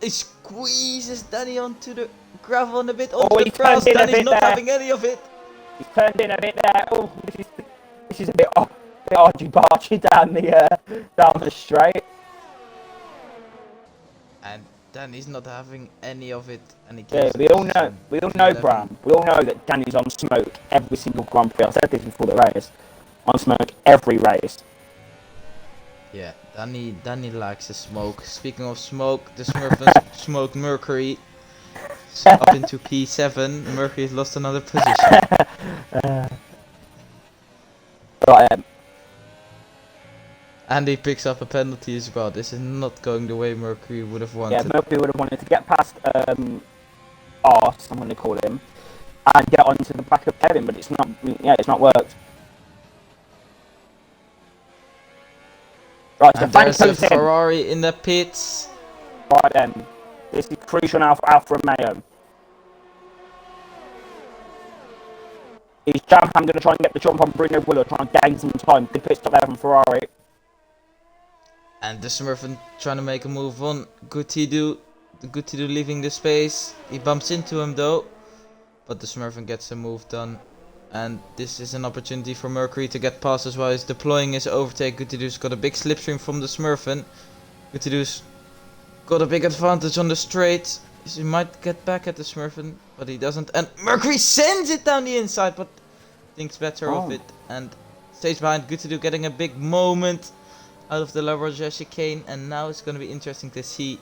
He squeezes Danny onto the gravel and a bit onto the grass. Danny's not having any of it. He's turned in a bit there. Oh, this is a bit argy-bargy down the straight. And Danny's not having any of it, and he we all know, Bram. We all know that Danny's on smoke every single Grand Prix. I said this before the race. On smoke every race. Yeah, Danny likes the smoke. Speaking of smoke, the Smurfs smoked Mercury. So up into P7. Mercury has lost another position. Right. And he picks up a penalty as well. This is not going the way Mercury would have wanted. Yeah, Mercury would have wanted to get past Arse, I'm going to call him, and get onto the back of Kevin, but it's not. Yeah, it's not worked. Right, so there's a Ferrari in the pits. Right then, this is crucial now for Alfa Romeo. Is Jam Ham going to try and get the jump on Bruno Willow, try and gain some time? Good pit stop there from Ferrari. And the Smurfin trying to make a move on Gutidu. Gutidu leaving the space. He bumps into him though. But the Smurfin gets a move done. And this is an opportunity for Mercury to get past as well. He's deploying his overtake. Gutidu's got a big slipstream from the Smurfin. Gutidu's got a big advantage on the straight. He might get back at the Smurfin, but he doesn't. And Mercury sends it down the inside, but thinks better of it. And stays behind. Gutidu getting a big moment out of the La Roja chicane, and now it's going to be interesting to see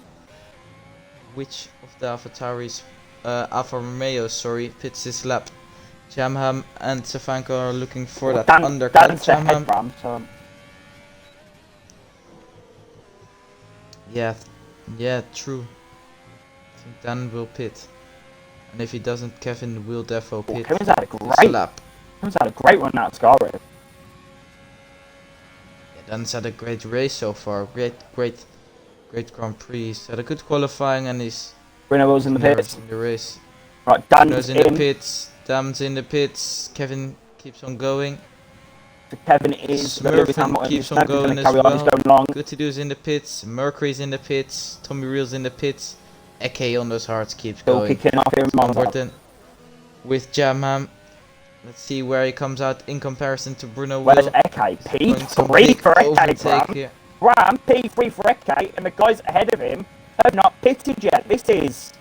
which of the Alfa Romeo, pits this lap. Jamham and Stefanko are looking for that undercut. Jamham. Yeah, true. I think Dan will pit, and if he doesn't, Kevin will defo pit. Kevin's had a great run out, Scarlet. Dan's had a great race so far. Great Grand Prix. He's had a good qualifying, and he's Bruno Will's in the pits. In the race. Right, Dan's in the pits. Dam's in the pits. Kevin keeps on going. So Kevin is Smurfin keeps on going as well. Good to do's in the pits. Mercury's in the pits. Tommy Reel's in the pits. Eke on those hearts keeps going. Kicking off here with Jamham. Let's see where he comes out in comparison to Bruno Will. Where's Eke? P3 for Eke, Bram. Bram, P3 for Eke, and the guys ahead of him have not pitted yet. This is...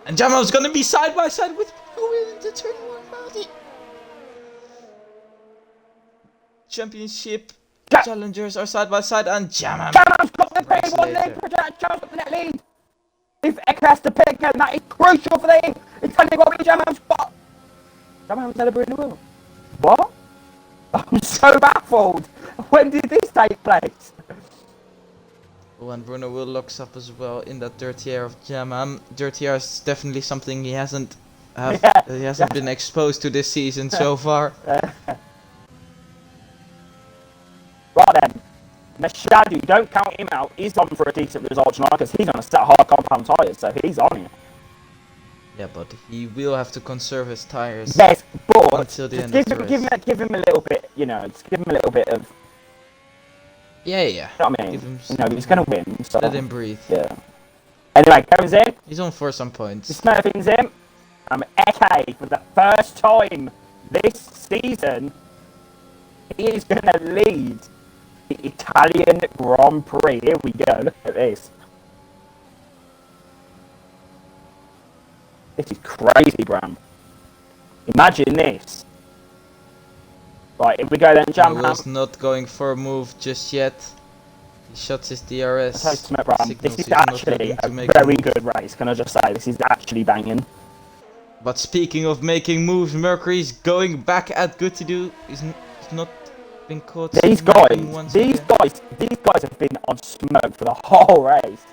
And Jamham's going to be side by side with Bruno Will into turn 1, Maldi. Championship challengers are side by side, and Jamham's got the P1 lead for Charles got the net lead. If Eke has to pick, and that is crucial for them. It's going to be Jamham's spot. Jamham's celebrating the wheel. What? I'm so baffled. When did this take place? Oh, and Bruno Will locks up as well in that dirty air of Jamham. Dirty air is definitely something he hasn't been exposed to this season so far. Right then, Mashadu, don't count him out. He's on for a decent result tonight because he's on a set of hard compound tyres, so he's on it. Yeah, but he will have to conserve his tyres. Yes, but until the end of the race. Give him a little bit, just give him a little bit of... Yeah. You know what I mean? He's going to win, so... Let him breathe. Yeah. Anyway, Kevin's in. He's on for some points. The Smurfing's in. Eke, for the first time this season, he is going to lead the Italian Grand Prix. Here we go. Look at this. This is crazy, Bram. Imagine this. Right, here we go then, Jam Will's not going for a move just yet. He shuts his DRS. This is actually a very good race, can I just say? This is actually banging. But speaking of making moves, Mercury's going back at good to do. He's not been caught. These guys have been on smoke for the whole race.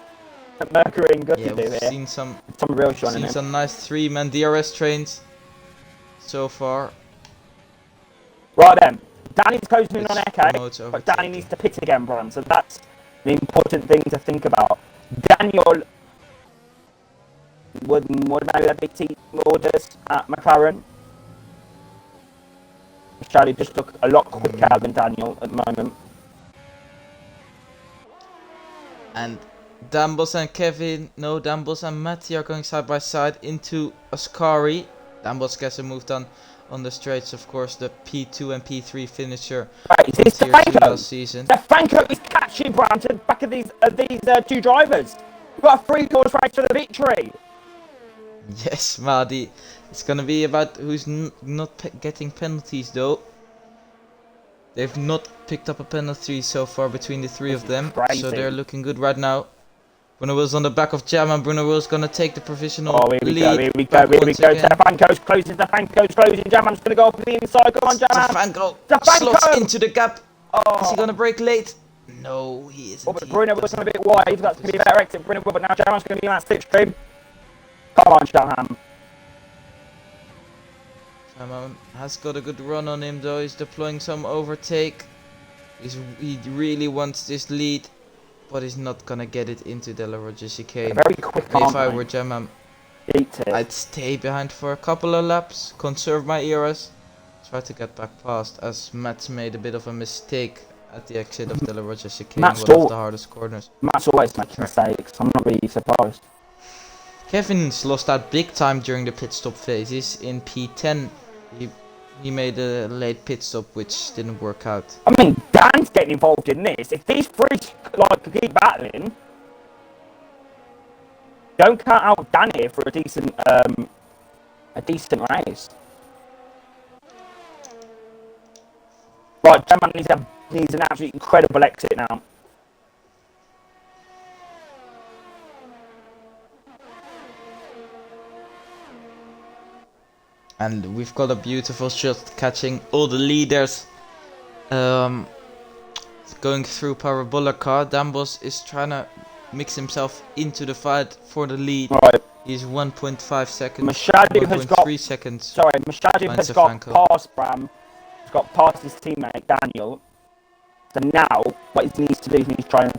Mercury and good to do we've here. seen some real shine in seen him. some nice 3-man DRS trains so far. Right then, Danny's closing in on Eke, promotes but Danny needs to pit again, Bram. So that's the important thing to think about. Daniel would maybe a big team orders at McLaren. Charlie just look a lot quicker than Daniel at the moment. And Dambos and Dambos and Matty are going side by side into Ascari. Dambos gets a move done on the straights, of course, the P2 and P3 finisher. Right, is this last season. Franco is catching Bram to the back of these two drivers. We've got a 3-course race for the victory. Yes, Madi. It's gonna be about who's not getting penalties though. They've not picked up a penalty so far between the three of them, so they're looking good right now. Bruno Will's on the back of Jam, and Bruno Will's gonna take the provisional lead. Here we go. Stefanko's closing. Jamman's gonna go up to the inside. Go on, Jamman. Stefanko slots into the gap. Is he gonna break late? No, he isn't. Oh, but Bruno Will's gonna be a bit wide. That's gonna be a better exit. Bruno Will, but now Jamman's gonna be on that slipstream. Come on, Jamman. Jamman has got a good run on him though. He's deploying some overtake. He really wants this lead, but he's not gonna get it into De La Rocha chicane. Very quick. If I were Jamman, I'd stay behind for a couple of laps, conserve my eras, try to get back past, as Matt's made a bit of a mistake at the exit of De La Rocha chicane, one of the hardest corners. Matt's always making mistakes. I'm not really surprised. Kevin's lost out big time during the pit stop phase. He's in P10. He made a late pit stop, which didn't work out. I mean, Dan's getting involved in this. If these three keep battling, don't count out Dan here for a decent race. Right, Jamman needs an absolutely incredible exit now. And we've got a beautiful shot catching all the leaders. Going through Parabola car. Dambos is trying to mix himself into the fight for the lead. Right. He's 1.5 seconds. Machado has got 3 seconds. Sorry, Machado has got past Bram. He's got past his teammate Daniel. So now what he needs to do is he needs to try and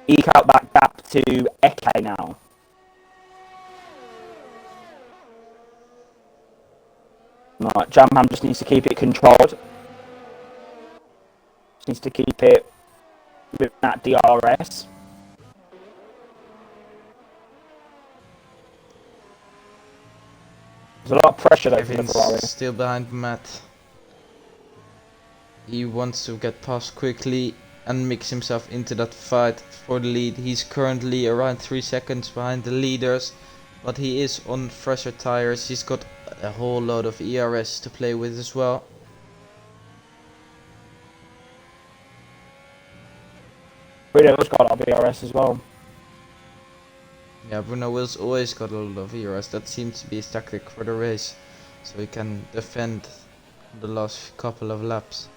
eke out that gap to Eke now. Right, Jamham just needs to keep it controlled. Just needs to keep it with that DRS. There's a lot of pressure though for the Ferrari. Still behind Matt. He wants to get past quickly and mix himself into that fight for the lead. He's currently around 3 seconds behind the leaders, but he is on fresher tires. He's got a whole load of ERS to play with as well. Bruno's got a lot of ERS as well. Yeah, Bruno Will's always got a lot of ERS. That seems to be his tactic for the race, so he can defend the last couple of laps.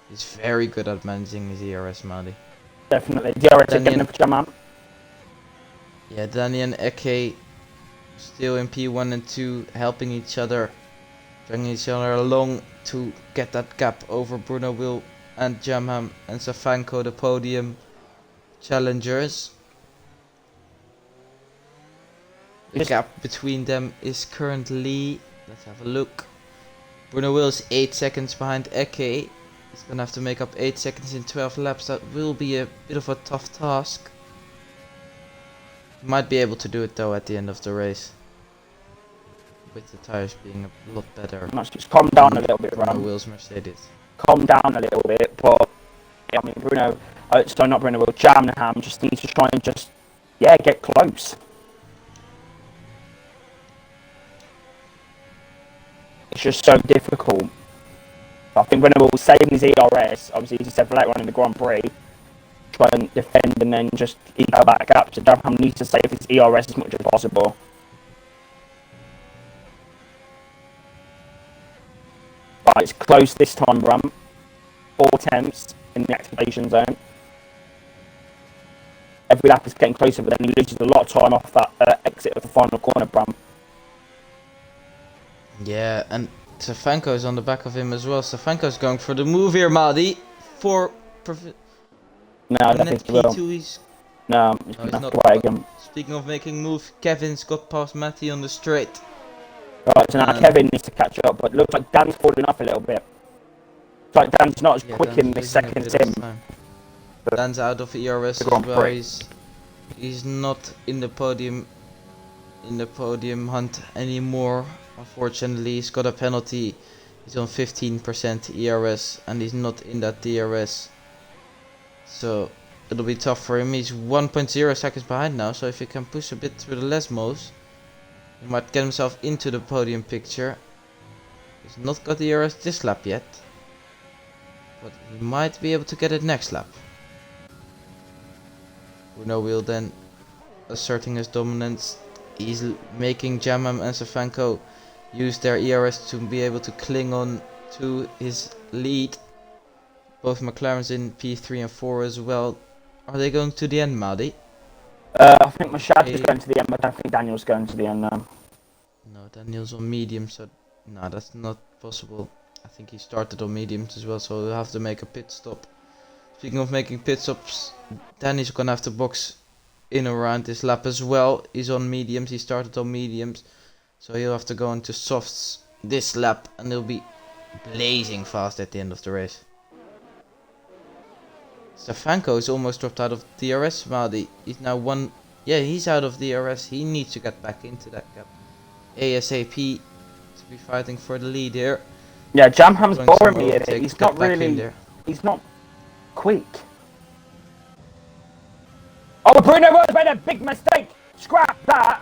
He's very good at managing his ERS, Madi. Definitely. DRS again for Jamman. Yeah, Danny and Eke still in P1 and 2, helping each other, dragging each other along to get that gap over Bruno Will and Jamham and Stefanko, the podium challengers. The gap between them is currently, let's have a look, Bruno Will is 8 seconds behind Eke. He's gonna have to make up 8 seconds in 12 laps. That will be a bit of a tough task. Might be able to do it though at the end of the race. with the tires being a lot better. Must just calm down a little bit, Bruno Bram. Will's Mercedes. Calm down a little bit, but I mean, not Bruno Will, Jamnham just needs to try and just, get close. It's just so difficult. I think Bruno Will saving his ERS, obviously, as he said, for later on in the Grand Prix, try and defend and then just equal that gap. So Jamnham needs to save his ERS as much as possible. Right, it's close this time, Bram. 4 tenths in the activation zone. Every lap is getting closer, but then he loses a lot of time off that exit of the final corner, Bram. Yeah, and Stefanko is on the back of him as well. Stefanko's going for the move here, Madi. No, I don't think he will. No, he's going to have to wait again. Speaking of making moves, Kevin's got past Matty on the straight. Right, so now Kevin needs to catch up, but it looks like Dan's falling off a little bit. It's like Dan's not as quick in this second sim. Dan's out of ERS as well. He's not in the podium hunt anymore. Unfortunately, he's got a penalty. He's on 15% ERS and he's not in that DRS. So it'll be tough for him. He's 1.0 seconds behind now, so if he can push a bit through the Lesmos, he might get himself into the podium picture. He's not got the ERS this lap yet, but he might be able to get it next lap. Bruno Will then asserting his dominance. He's making Jamam and Stefanko use their ERS to be able to cling on to his lead. Both McLaren's in P3 and 4 as well. Are they going to the end, Madi? I think Mashad is going to the end, but I don't think Daniel's going to the end now. No, Daniel's on medium, so no, that's not possible. I think he started on mediums as well, so he'll have to make a pit stop. Speaking of making pit stops, Danny's gonna have to box in around this lap as well. He's on mediums, he started on mediums, so he'll have to go into softs this lap, and he'll be blazing fast at the end of the race. Stefanko is almost dropped out of DRS, Madi. He's now he's out of DRS. He needs to get back into that gap ASAP to be fighting for the lead here. Yeah, Jamham's boring me in it. He's not really, he's not quick. Oh, Bruno Will's made a big mistake. Scrap that.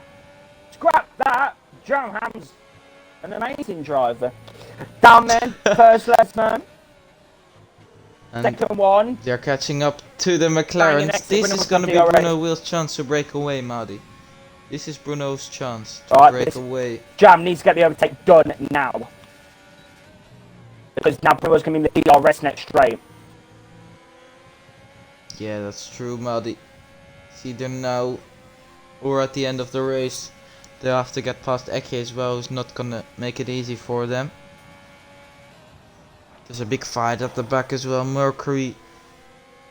Jamham's an amazing driver. Down then, first lesson. And second one. They're catching up to the McLarens. This is going to be Bruno Will's chance to break away, Madi. This is Bruno's chance to break away. Jam needs to get the overtake done now. Because now Bruno's going to be in the DRS next straight. Yeah, that's true, Madi. It's either now or at the end of the race. They'll have to get past Eke as well, who's not going to make it easy for them. There's a big fight at the back as well. Mercury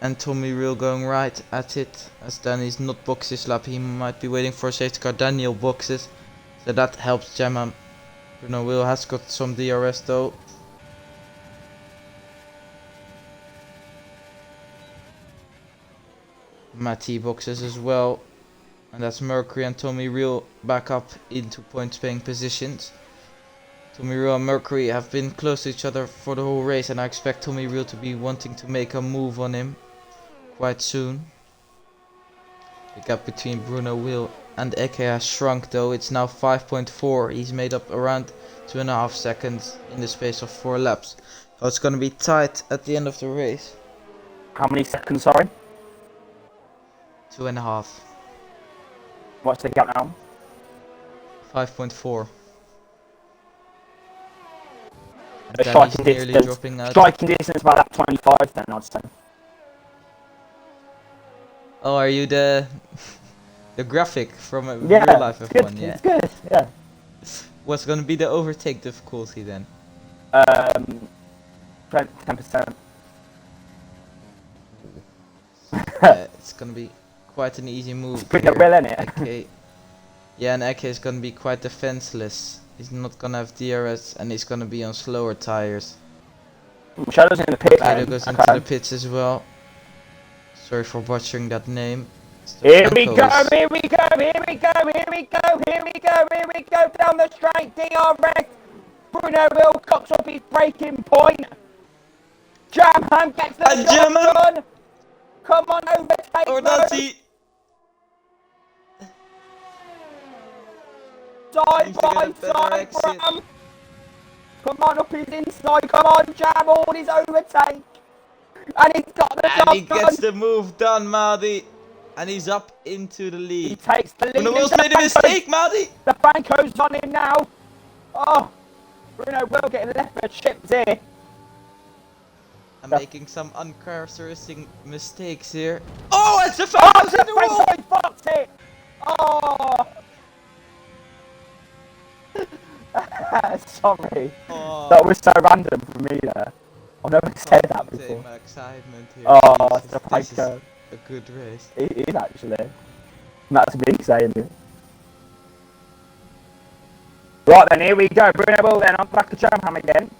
and Tommy Real going right at it. As Danny's not boxed this lap, he might be waiting for a safety car. Daniel boxes, so that helps Gemma. Bruno Will has got some DRS though. Matty boxes as well. And that's Mercury and Tommy Real back up into points paying positions. Tommy Real and Mercury have been close to each other for the whole race, and I expect Tommy Real to be wanting to make a move on him quite soon. The gap between Bruno Will and Eke has shrunk though. It's now 5.4. He's made up around 2.5 seconds in the space of 4 laps. So it's going to be tight at the end of the race. How many seconds, sorry? 2.5. What's the gap now? 5.4. Striking distance about that 25 then, I'd say. Oh, are you the graphic from a real life F1? Good, yeah, it's good. Yeah. What's gonna be the overtake difficulty then? 10%. It's gonna be quite an easy move. Pretty well, isn't it? Eke, yeah, and Eke is gonna be quite defenseless. He's not gonna have DRS and he's gonna be on slower tires. Shadow's in the pit. Shadow goes into the pits as well. Sorry for butchering that name. Here we go, here we go, here we go, here we go, here we go, here we go down the straight. DRS. Bruno Will cocks up his braking point. Jamham gets the And job Jamham! done. Come on, overtake Or mode. does he? Side Seems to get a by better side, exit. Bram. Come on, up his inside. Come on, Jam, all his overtake. And he's got the And he job gets done. the move done, Marty. And he's up into the He lead. takes the lead. Bruno Will's made a mistake, Marty. The Franco's on him now. Oh, Bruno Will getting left for chips here. I'm making some uncharacteristic mistakes here. Oh, it's the Franco's in the wall. Franco's boxed it. Oh. Sorry. Oh. That was so random for me there. I've never said that Contain before. my excitement here. Oh, Jesus, it's the this is Franco. a good race. It is actually. That's me saying it. Right then, here we go. Bruno Will then on back to Jamham again.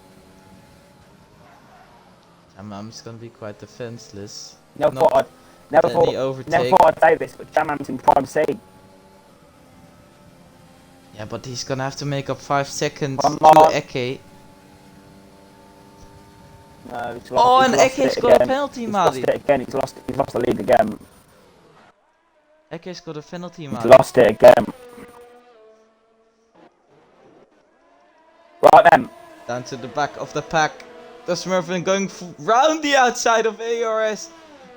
I'm just gonna be quite defenseless. Never Not thought I'd say this, but Jamham's in prime seat. Yeah, but he's gonna have to make up 5 seconds Come to on. Eke. No, he's Oh, lost, and he's lost Eke's it got a again. penalty, He's Marty. lost it again. He's lost the lead again. Eke's got a penalty, He's Marty. lost it again. Right then. Down to the back of the pack. The Smurfin going round the outside of ARS.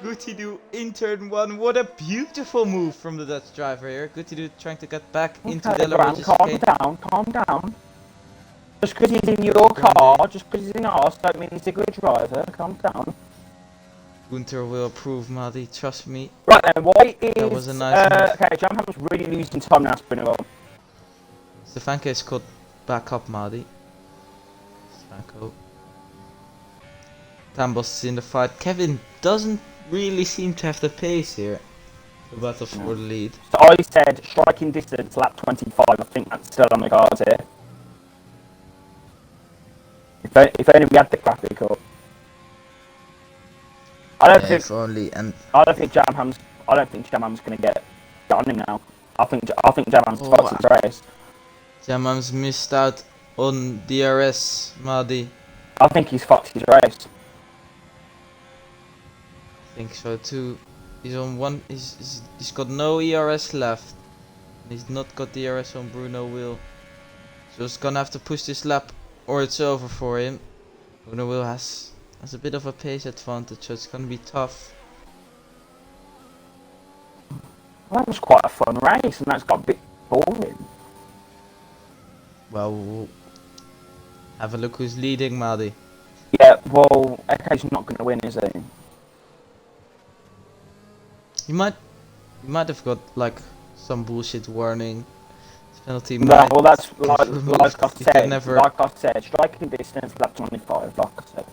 Goutidu in turn 1. What a beautiful move from the Dutch driver here. Goutidu trying to get back into Okay, Delaroche's calm chicane. down, calm down. Just because he's in your car, just because he's in ours, don't mean he's a good driver. Calm down. Gunther will approve, Marty. Trust me. Right then, why is... That was a nice move. okay, Jamham's really losing time now, Spinner. Stefanke is caught back up, Marty. Stefanko. Tambos is in the fight. Kevin doesn't really seem to have the pace here. The battle for the lead. So I said striking distance, lap 25. I think that's still on the cards here. If only we had the graphic up. I don't think. If only, and I don't think Jamham's gonna get on him now. I think Jamham's fucked his race. Jamam's missed out on DRS, Marty. I think he's fucked his race. I think so too. He's on one. He's got no ERS left. He's not got DRS on Bruno Will. So he's gonna have to push this lap, or it's over for him. Bruno Will has a bit of a pace advantage, so it's gonna be tough. Well, that was quite a fun race, and that's got a bit boring. Well, we'll have a look who's leading, Marty. Yeah, well, Eke's not gonna win, is he? You might have got like some bullshit warning. Penalty. No, well, that's like You can never. I said, striking distance, lap 25, like I said.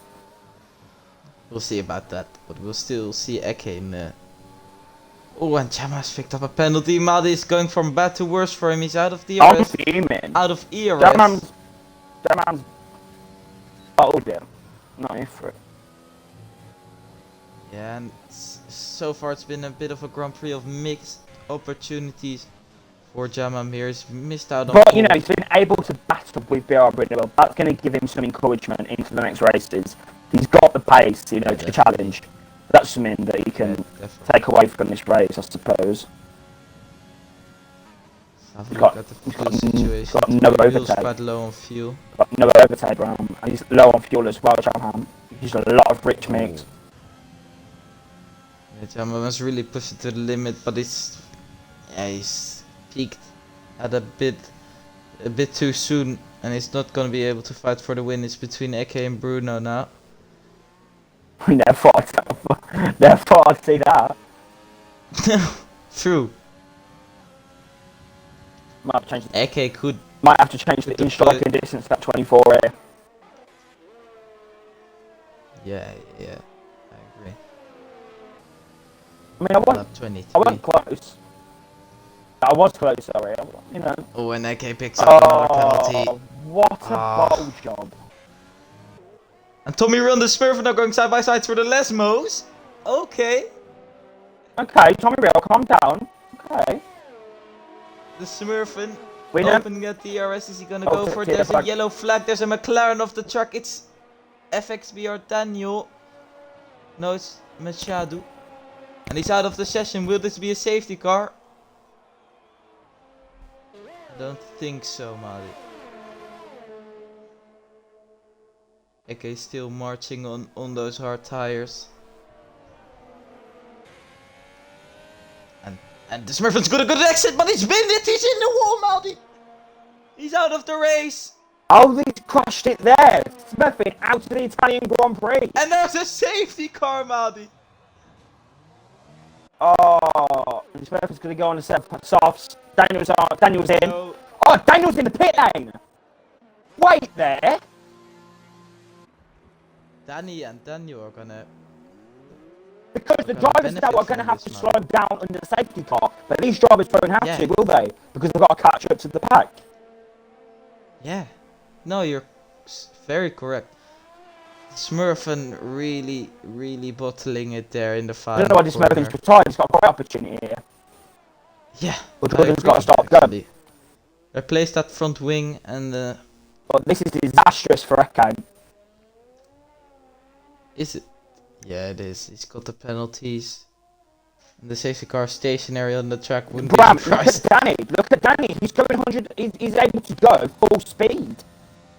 We'll see about that, but we'll still see Eke in there. Oh, and Chama's picked up a penalty. Marty is going from bad to worse for him. He's out of the I'm ERS. fuming. Out of ERS. Jamham's bottled him. Not in for it. Yeah, and so far it's been a bit of a Grand Prix of mixed opportunities for Jamam here. He's missed out on. But you know, he's been able to battle with BR Bridwell. That's going to give him some encouragement into the next races. He's got the pace, you know, to challenge. That's something that he can take away from this race, I suppose. Have a look at the fuel situation. He's got no overtake. Quite low on fuel. Got no overtake round. And he's low on fuel as well, Jamham. He's a lot of rich mix. Yeah, Jamam has really pushed it to the limit, but he's peaked at a bit too soon, and he's not gonna be able to fight for the win. It's between Eke and Bruno now. Never thought I'd see that. True. Might have to change. Eke could. Might have to change the in-striking distance at 24 here. Yeah, I agree. I mean, Lap 23. I wasn't close. I was close, sorry. You know. Oh, and Eke picks up another penalty. What a bottle job. And Tommy Ron the Smurf are now going side by side for the Lesmos. Okay. Okay, Tommy Real, calm down. Okay. The Smurfin Winner. Opening at DRS, is he gonna Oh, go for it? yeah, There's a fuck. yellow flag, there's a McLaren off the track, it's FXBR Daniel. No, it's Machado. And he's out of the session, will this be a safety car? I don't think so, Mari. Okay, still marching on those hard tires. And the Smurfen's got a good exit, but he's been it, he's in the wall, Maldi! He's out of the race! Oh, he's crashed it there. Smurfing out of the Italian Grand Prix. And there's a safety car, Maldi! Oh, and Smurfing's going to go on the set of softs. Daniel's in. No. Oh, Daniel's in the pit lane. Wait there. Danny and Daniel are gonna... Because the drivers now are going to have to slow down under the safety car. But these drivers won't have to, will they? Because they've got to catch up to the pack. Yeah. No, you're very correct. Smurfen really bottling it there in the final. I don't know why this Smurfen's retired. He's got a great opportunity here. Yeah. But Jordan's got to start going. Replace that front wing and... But this is disastrous for Eke. Is it? Yeah, it is. He's got the penalties. And the safety car stationary on the track wouldn't Bram, be surprised. look at Danny. He's going 100. He's able to go full speed.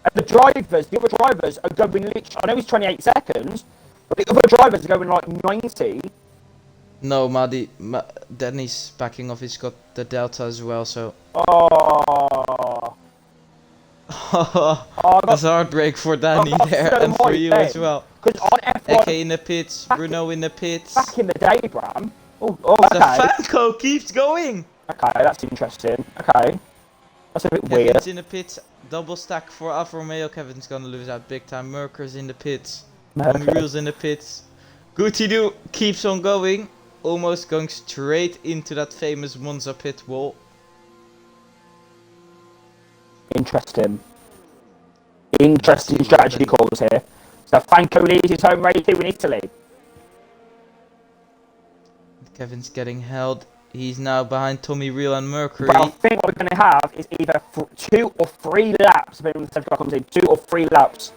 And the other drivers are going literally. I know he's 28 seconds, but the other drivers are going like 90. No, Danny's backing off. He's got the delta as well, so. Oh. That's a heartbreak for Danny there, so and for you as well. Because on F1, AK in the pits, Bruno in the pits. back in the day, Bram. Oh, okay. Stefanko keeps going. Okay, that's interesting. Okay, that's a bit weird. Kevin's in the pits, double stack for Alfa Romeo. Kevin's gonna lose out big time. Merker's in the pits. Wheels in the pits. Gutidu keeps on going, almost going straight into that famous Monza pit wall. Interesting strategy calls here. So Franco leads his home race in Italy. Kevin's getting held. He's now behind Tommy Reel and Mercury. But I think what we're going to have is either 2 or 3 laps, depending on the safety car comes in, 2 or 3 laps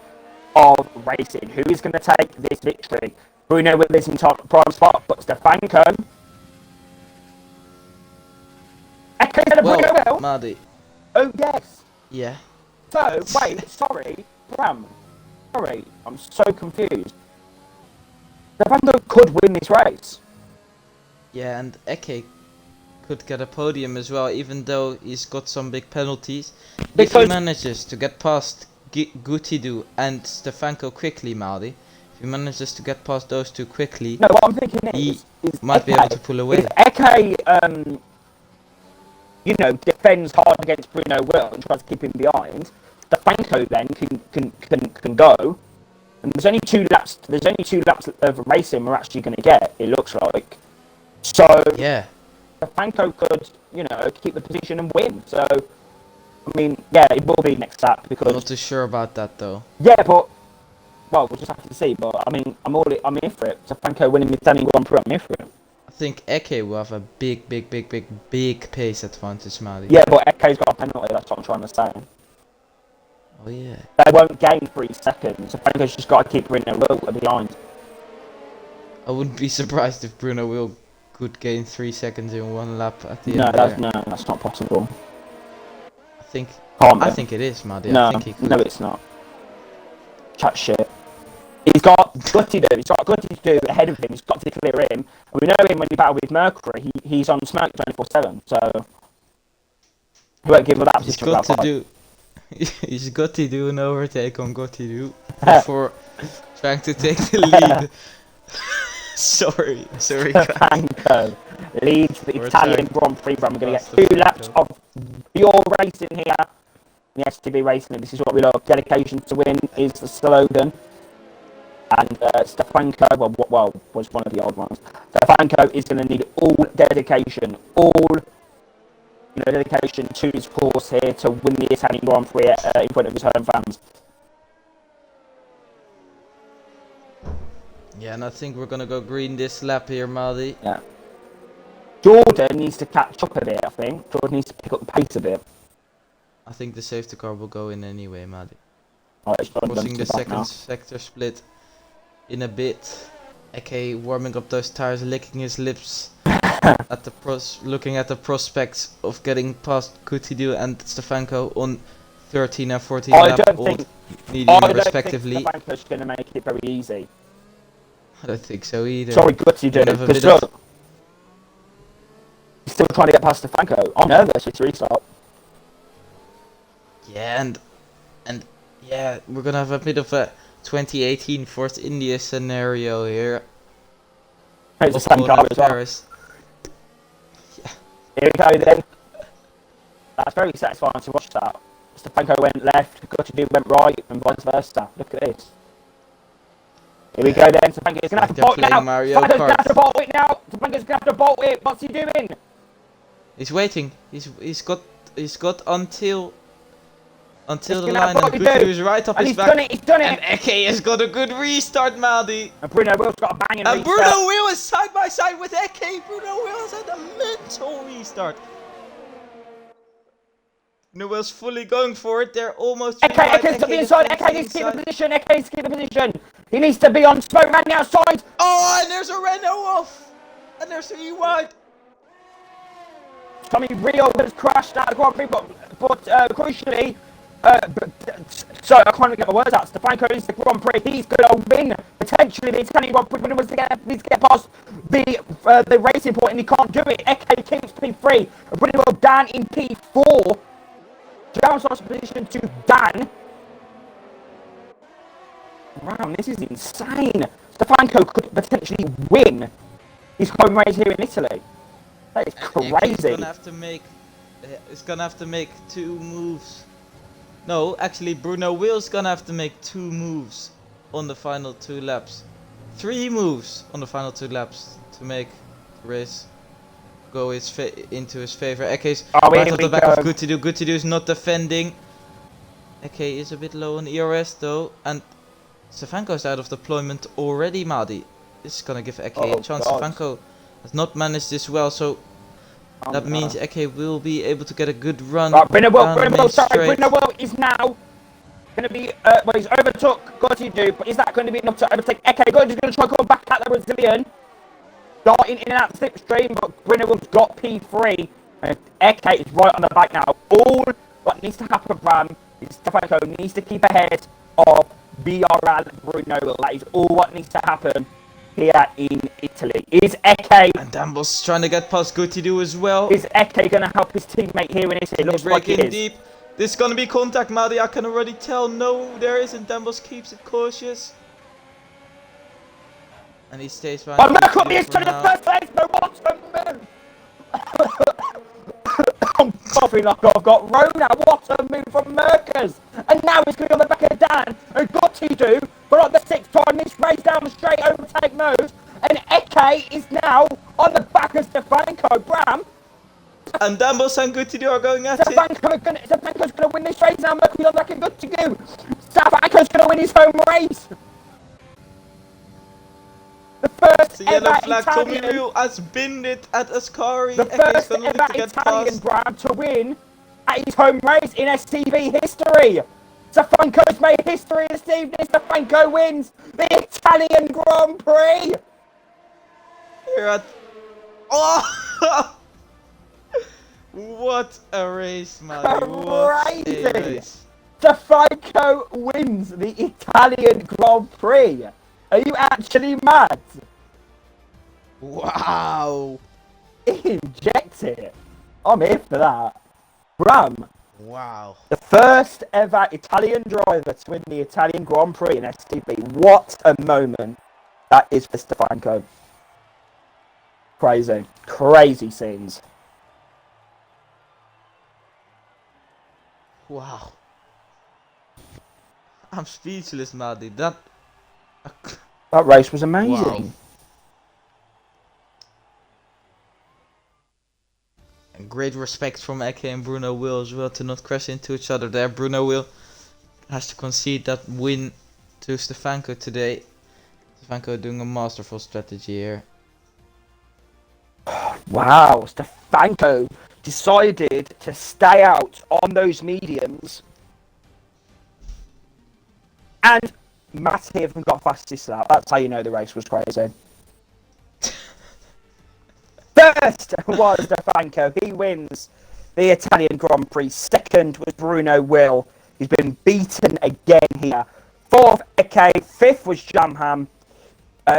of racing. Who is going to take this victory? Bruno with this in top prime spot, but Stefanko. Well, Madi. Oh yes. Yeah. So wait, sorry, Bram. Sorry, I'm so confused. Stefanko could win this race. Yeah, and Eke could get a podium as well, even though he's got some big penalties. If he manages to get past Gutidu and Stefanko quickly, Maldi, if he manages to get past those two quickly, no, what I'm thinking is might Eke, be able to pull away. If Eke, defends hard against Bruno Will and tries to keep him behind, Stefanko then can go. And there's only 2 laps. There's only 2 laps of racing we're actually going to get. It looks like. So yeah, Stefanko could, keep the position and win. So, I mean, yeah, it will be next lap because. I'm not too sure about that though. Yeah, but we'll just have to see. But I mean, I'm here for it. Stefanko winning the Italian Grand Prix. I'm here for it. I think Eke will have a big pace advantage, Mali. Yeah, but Eke's got a penalty. That's what I'm trying to say. Oh yeah. They won't gain 3 seconds. Stefanko's just got to keep Bruno Will behind. I wouldn't be surprised if Bruno Will could gain 3 seconds in 1 lap at the end. No, that's not possible. I think it is, Madi. No, I think he could. No, it's not. Chat shit. He's got Gutidu. He's got Gutidu ahead of him. He's got to clear him. And we know him when he battled with Mercury. He's on smack 24/7. So he won't give a that position. He's got to do an overtake on Gutidu before trying to take the lead. sorry. Stefanko leads the Italian Grand Prix. We're going to get 2 laps of pure racing here. The STB racing. This is what we love. Dedication to win is the slogan. And Stefanko, was one of the old ones. Stefanko is going to need all dedication, dedication to his course here to win the Italian Grand Prix in front of his home fans. Yeah, and I think we're gonna go green this lap here, Maldi. Yeah. Jordan needs to catch up a bit, I think. Jordan needs to pick up the pace a bit. I think the safety car will go in anyway, Madi. Oh, it's done Crossing the to back now. second sector split in a bit. Eke warming up those tires, licking his lips at the looking at the prospects of getting past Coutidieu and Stefanko on 13 and 14 lap old medium respectively. I don't think Stefanko's going to make it very easy. I don't think so either. Sorry, Coutidieu. He's still trying to get past Stefanko. I'm nervous. It's restart. Yeah, and yeah, we're gonna have a bit of a 2018 Force India scenario here. It's the same car as well. Yeah. Here we go then. That's very satisfying to watch that. Stefanko went left, Coutidieu went right, and vice versa. Look at this. Here we go then. Stefanko's gonna have to bolt it now. Stefanko's gonna have to bolt it now. Stefanko's gonna have to bolt it. What's he doing? He's waiting. He's got until the line, and Coutidieu is right up his back. He's done it. And Eke has got a good restart, Maldi. And Bruno Will's got a banging restart. And Bruno Will is side by side with Eke. Bruno Will has had a mental restart. Bruno Will's fully going for it. They're almost. Eke's to the inside. Eke needs to keep the position. Eke needs to keep the position. He needs to be on smoke man the outside. Oh, and there's a Renault off. And there's E wide. Tommy Rio has crashed out of the Grand Prix, but crucially, so I can't even get my words out. Stefanko is the Grand Prix. He's going to win potentially the Italian Grand Prix. But he needs to get past the racing point, and he can't do it. Eke keeps P3. Pretty well Dan in P4. Downside position to Dan. Wow, this is insane. Stefanko could potentially win his home race here in Italy. That is crazy. He's gonna have to make 2 moves. No, actually Bruno Will's gonna have to make 2 moves on the final 2 laps. 3 moves on the final 2 laps to make the race go into his favor. Eke's right at the back of Coutidieu. Coutidieu is not defending. Eke is a bit low on ERS though, and Stefanko's out of deployment already, Madi. This is gonna give Eke a chance. Stefanko has not managed this well, so that means Eke will be able to get a good run. Bruno Will is now going to be, well, he's overtook Coutidieu, but is that going to be enough to overtake Eke? Coutidieu's going to try to come back at the Brazilian. Darting in and out the slipstream, but Bruno Will's got P3. And Eke is right on the back now. All what needs to happen, Bram, is Stefanko needs to keep ahead of BRL Bruno Will. That is all what needs to happen here in Italy. Is Eke... And Dambos trying to get past Coutidieu as well. Is Eke going to help his teammate here in Italy? Looks like it is. Deep. This is going to be contact, Madi. I can already tell. No, there isn't. Dambos keeps it cautious. And he stays behind. Oh, Merkel is to the first place. No one to move. I'm coughing like I've got Rona. What a move from Merkers. And now he's going on the back of Dan. And Coutidieu, for like the 6th time, this race down the straight, overtake moves. And Eke is now on the back of Stefanko. Bram. And Dambos and Coutidieu are going at it. Stefanko's going to win this race now. Merkel's on the back of Coutidieu. Stefanko's going to win his home race. The first the yellow flag. Italian, Tommy Rio has binned it at Ascari. The first ever Italian Bram to win at his home race in STB history. Stefanko's made history this evening. Stefanko wins the Italian Grand Prix. Here at... Oh! What a race, man. Crazy. Stefanko wins the Italian Grand Prix. Are you actually mad? Wow. Inject it. I'm here for that. Bram. Wow. The first ever Italian driver to win the Italian Grand Prix in STB. What a moment that is for Stefanko. Crazy. Crazy scenes. Wow. I'm speechless, Madi. That race was amazing. Wow. And great respect from Eke and Bruno Will as well to not crash into each other there. Bruno Will has to concede that win to Stefanko today. Stefanko doing a masterful strategy here. Wow, Stefanko decided to stay out on those mediums, and Matt even got fastest lap. That's how you know the race was crazy. First was Stefanko. He wins the Italian Grand Prix. Second was Bruno Will. He's been beaten again here. Fourth, Eke. Fifth was Jamham.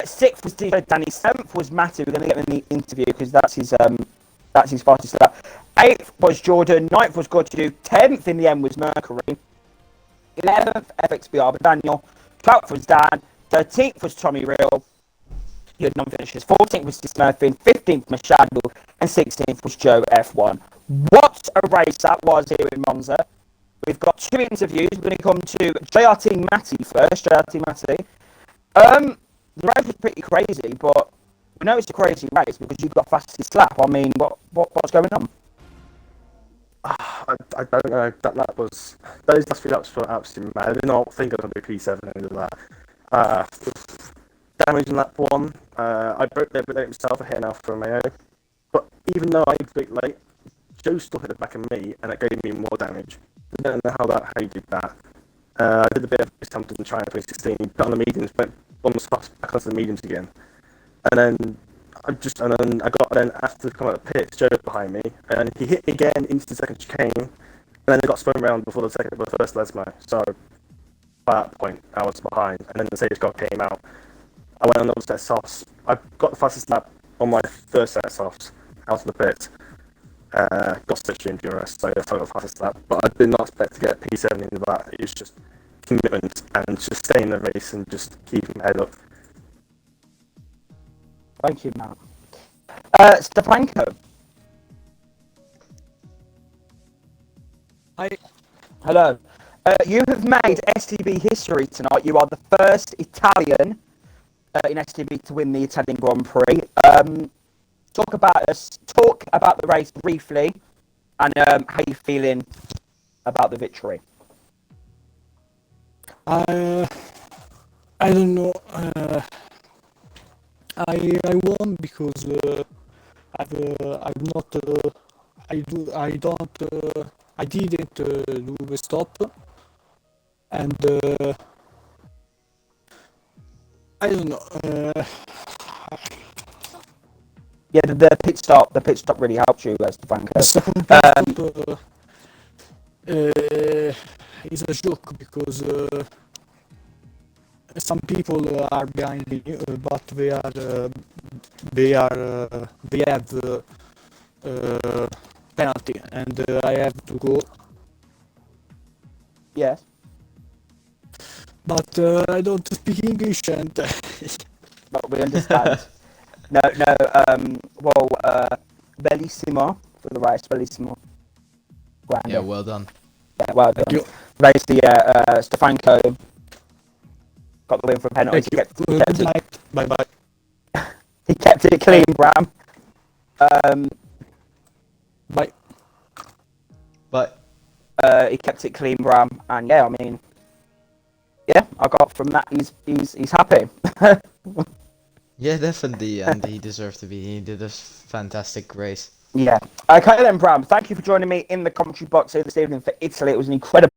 Sixth was Danny. Seventh was Matty. We're going to get him in the interview because that's his fastest lap. Eighth was Jordan. Ninth was Gordu. 10th in the end was Mercury. 11th, FXBR with Daniel. 12th was Dan. 13th was Tommy Real. He had non-finishers. 14th was Murphy. 15th, Machado. And 16th was Joe F1. What a race that was here in Monza. We've got 2 interviews. We're going to come to JRT Matty first. JRT Matty. The race was pretty crazy, but we know it's a crazy race because you've got fastest lap. I mean, what's going on? I don't know. Those last few laps were absolutely mad. I did not think I was going to be P7 and all that. Damage in lap 1. I broke the bit himself. I hit an Alfa Romeo. But even though I hit a bit late, Joe still hit the back of me, and it gave me more damage. I don't know how you did that. I did a bit of something in China 2016. Got on the mediums, went almost back onto the mediums again, and then after coming out of the pits, Joe behind me, and he hit me again into the second chicane, and then they got spun around before the first Lesmo. So by that point, I was behind, and then the safety car came out. I went on another set of softs. I got the fastest lap on my first set of softs out of the pit. Got stitched in DRS, so I got the fastest lap. But I did not expect to get P7 into that. It was just commitment and just stay in the race and just keep my head up. Thank you, Matt. Stefanko. Hi. Hello. You have made STB history tonight. You are the first Italian in STB to win the Italian Grand Prix. Talk about the race briefly, and how you feeling about the victory. I don't know. I won because I didn't do the stop, and I don't know. Yeah, the pit stop really helped you, Stefanko. The second stop is a joke because some people are behind me, but they have penalty, and I have to go. Yes. But I don't speak English, and But we understand. Bellissimo for the race, bellissimo. Grande. Yeah, well done. Yeah, well done. you. Race Stefanko got the win for a penalty. Good night. Bye bye. He kept it clean, Bram. Bye. But He kept it clean, Bram, and yeah, I mean, yeah, I got from that he's happy. yeah, definitely, and he deserved to be. He did a fantastic race. Yeah. Okay then, Bram. Thank you for joining me in the commentary box here this evening for Italy. It was an incredible